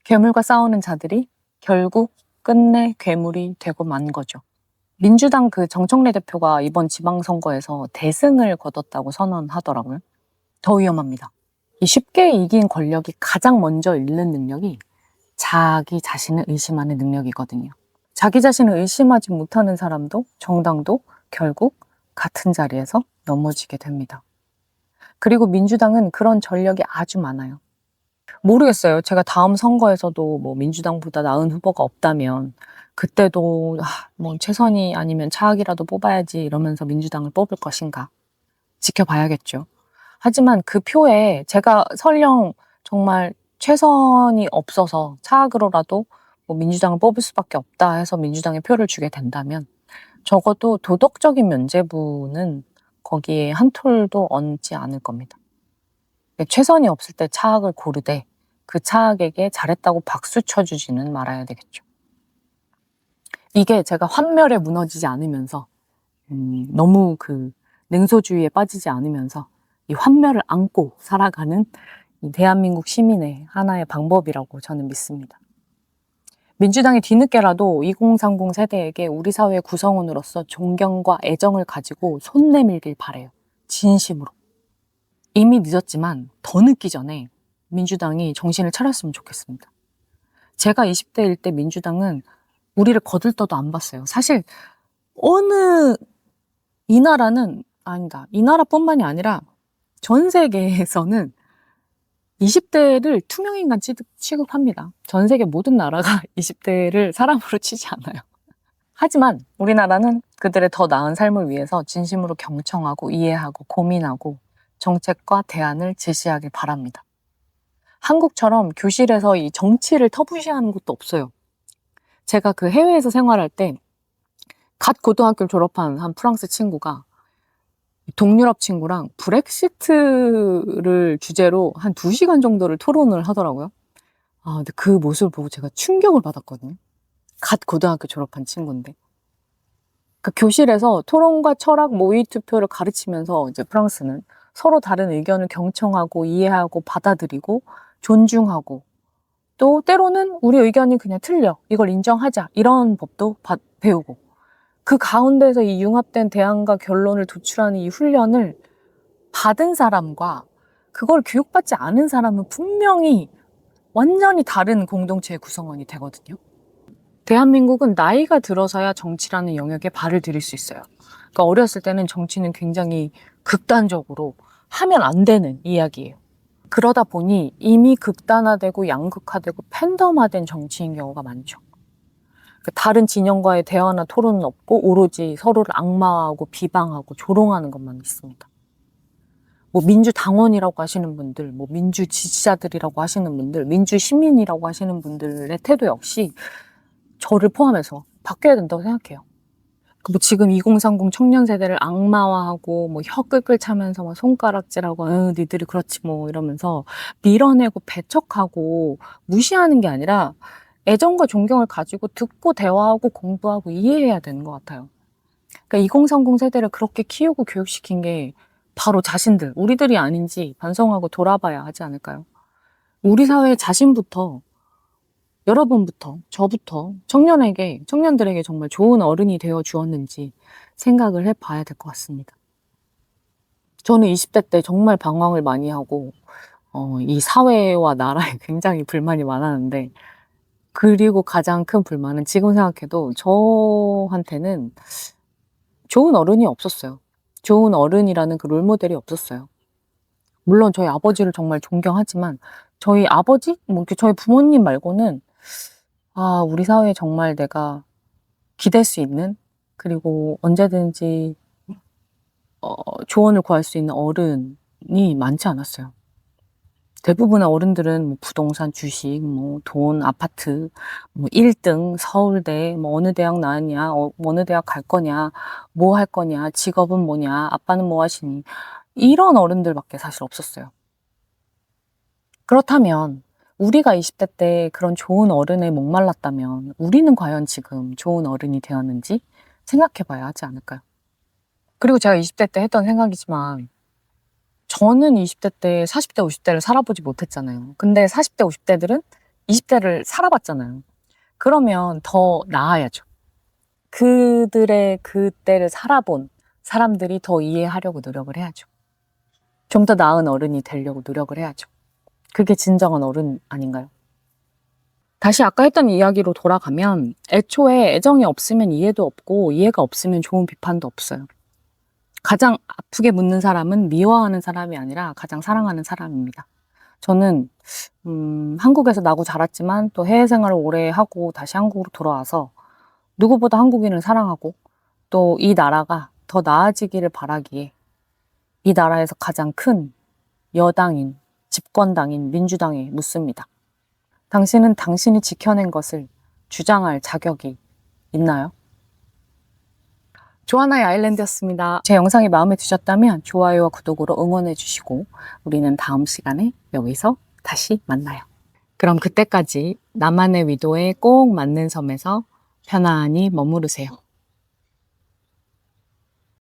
괴물과 싸우는 자들이 결국 끝내 괴물이 되고 만 거죠. 민주당 그 정청래 대표가 이번 지방선거에서 대승을 거뒀다고 선언하더라고요. 더 위험합니다. 이 쉽게 이긴 권력이 가장 먼저 잃는 능력이 자기 자신을 의심하는 능력이거든요. 자기 자신을 의심하지 못하는 사람도 정당도 결국 같은 자리에서 넘어지게 됩니다. 그리고 민주당은 그런 전력이 아주 많아요. 모르겠어요. 제가 다음 선거에서도 뭐 민주당보다 나은 후보가 없다면 그때도 뭐 최선이 아니면 차악이라도 뽑아야지 이러면서 민주당을 뽑을 것인가 지켜봐야겠죠. 하지만 그 표에 제가 설령 정말 최선이 없어서 차악으로라도 뭐 민주당을 뽑을 수밖에 없다 해서 민주당에 표를 주게 된다면 적어도 도덕적인 면죄부는 거기에 한 톨도 얹지 않을 겁니다. 최선이 없을 때 차악을 고르되 그 차악에게 잘했다고 박수 쳐주지는 말아야 되겠죠. 이게 제가 환멸에 무너지지 않으면서 너무 그 냉소주의에 빠지지 않으면서 이 환멸을 안고 살아가는 이 대한민국 시민의 하나의 방법이라고 저는 믿습니다. 민주당이 뒤늦게라도 2030 세대에게 우리 사회의 구성원으로서 존경과 애정을 가지고 손 내밀길 바래요. 진심으로. 이미 늦었지만 더 늦기 전에 민주당이 정신을 차렸으면 좋겠습니다. 제가 20대일 때 민주당은 우리를 거들떠도 안 봤어요. 사실 이 나라는 아니다. 이 나라뿐만이 아니라 전 세계에서는 20대를 투명인간 취급합니다. 전 세계 모든 나라가 20대를 사람으로 치지 않아요. 하지만 우리나라는 그들의 더 나은 삶을 위해서 진심으로 경청하고 이해하고 고민하고 정책과 대안을 제시하길 바랍니다. 한국처럼 교실에서 이 정치를 터부시하는 것도 없어요. 제가 그 해외에서 생활할 때 갓 고등학교를 졸업한 한 프랑스 친구가 동유럽 친구랑 브렉시트를 주제로 한 2시간 정도를 토론을 하더라고요. 근데 그 모습을 보고 제가 충격을 받았거든요. 갓 고등학교 졸업한 친구인데. 그 교실에서 토론과 철학, 모의 투표를 가르치면서 이제 프랑스는 서로 다른 의견을 경청하고 이해하고 받아들이고 존중하고 또 때로는 우리 의견이 그냥 틀려. 이걸 인정하자. 이런 법도 배우고 그 가운데서 이 융합된 대안과 결론을 도출하는 이 훈련을 받은 사람과 그걸 교육받지 않은 사람은 분명히 완전히 다른 공동체의 구성원이 되거든요. 대한민국은 나이가 들어서야 정치라는 영역에 발을 들일 수 있어요. 그러니까 어렸을 때는 정치는 굉장히 극단적으로 하면 안 되는 이야기예요. 그러다 보니 이미 극단화되고 양극화되고 팬덤화된 정치인 경우가 많죠. 다른 진영과의 대화나 토론은 없고 오로지 서로를 악마화하고 비방하고 조롱하는 것만 있습니다. 뭐 민주당원이라고 하시는 분들, 뭐 민주 지지자들이라고 하시는 분들, 민주 시민이라고 하시는 분들의 태도 역시 저를 포함해서 바뀌어야 된다고 생각해요. 뭐 지금 2030 청년 세대를 악마화하고 뭐 혀 끌끌 차면서 막 손가락질하고 니들이 그렇지 뭐 이러면서 밀어내고 배척하고 무시하는 게 아니라 애정과 존경을 가지고 듣고 대화하고 공부하고 이해해야 되는 것 같아요. 그러니까 2030 세대를 그렇게 키우고 교육시킨 게 바로 자신들, 우리들이 아닌지 반성하고 돌아봐야 하지 않을까요? 우리 사회 자신부터 여러분부터, 저부터 청년들에게 정말 좋은 어른이 되어 주었는지 생각을 해봐야 될 것 같습니다. 저는 20대 때 정말 방황을 많이 하고 이 사회와 나라에 굉장히 불만이 많았는데, 그리고 가장 큰 불만은 지금 생각해도 저한테는 좋은 어른이 없었어요. 좋은 어른이라는 그 롤모델이 없었어요. 물론 저희 아버지를 정말 존경하지만 저희 아버지? 뭐 저희 부모님 말고는 우리 사회에 정말 내가 기댈 수 있는, 그리고 언제든지 조언을 구할 수 있는 어른이 많지 않았어요. 대부분의 어른들은 뭐 부동산, 주식, 뭐 돈, 아파트, 뭐 1등, 서울대, 뭐 어느 대학 나왔냐, 어느 대학 갈 거냐, 뭐 할 거냐, 직업은 뭐냐, 아빠는 뭐 하시니, 이런 어른들밖에 사실 없었어요. 그렇다면 우리가 20대 때 그런 좋은 어른에 목말랐다면 우리는 과연 지금 좋은 어른이 되었는지 생각해 봐야 하지 않을까요? 그리고 제가 20대 때 했던 생각이지만, 저는 20대 때 40대, 50대를 살아보지 못했잖아요. 근데 40대, 50대들은 20대를 살아봤잖아요. 그러면 더 나아야죠. 그들의 그때를 살아본 사람들이 더 이해하려고 노력을 해야죠. 좀 더 나은 어른이 되려고 노력을 해야죠. 그게 진정한 어른 아닌가요? 다시 아까 했던 이야기로 돌아가면, 애초에 애정이 없으면 이해도 없고 이해가 없으면 좋은 비판도 없어요. 가장 아프게 묻는 사람은 미워하는 사람이 아니라 가장 사랑하는 사람입니다. 저는 한국에서 나고 자랐지만 또 해외 생활을 오래 하고 다시 한국으로 돌아와서 누구보다 한국인을 사랑하고, 또 이 나라가 더 나아지기를 바라기에 이 나라에서 가장 큰 여당인, 집권당인 민주당에 묻습니다. 당신은 당신이 지켜낸 것을 주장할 자격이 있나요? 조하나의 아일랜드였습니다. 제 영상이 마음에 드셨다면 좋아요와 구독으로 응원해 주시고, 우리는 다음 시간에 여기서 다시 만나요. 그럼 그때까지 나만의 위도에 꼭 맞는 섬에서 편안히 머무르세요.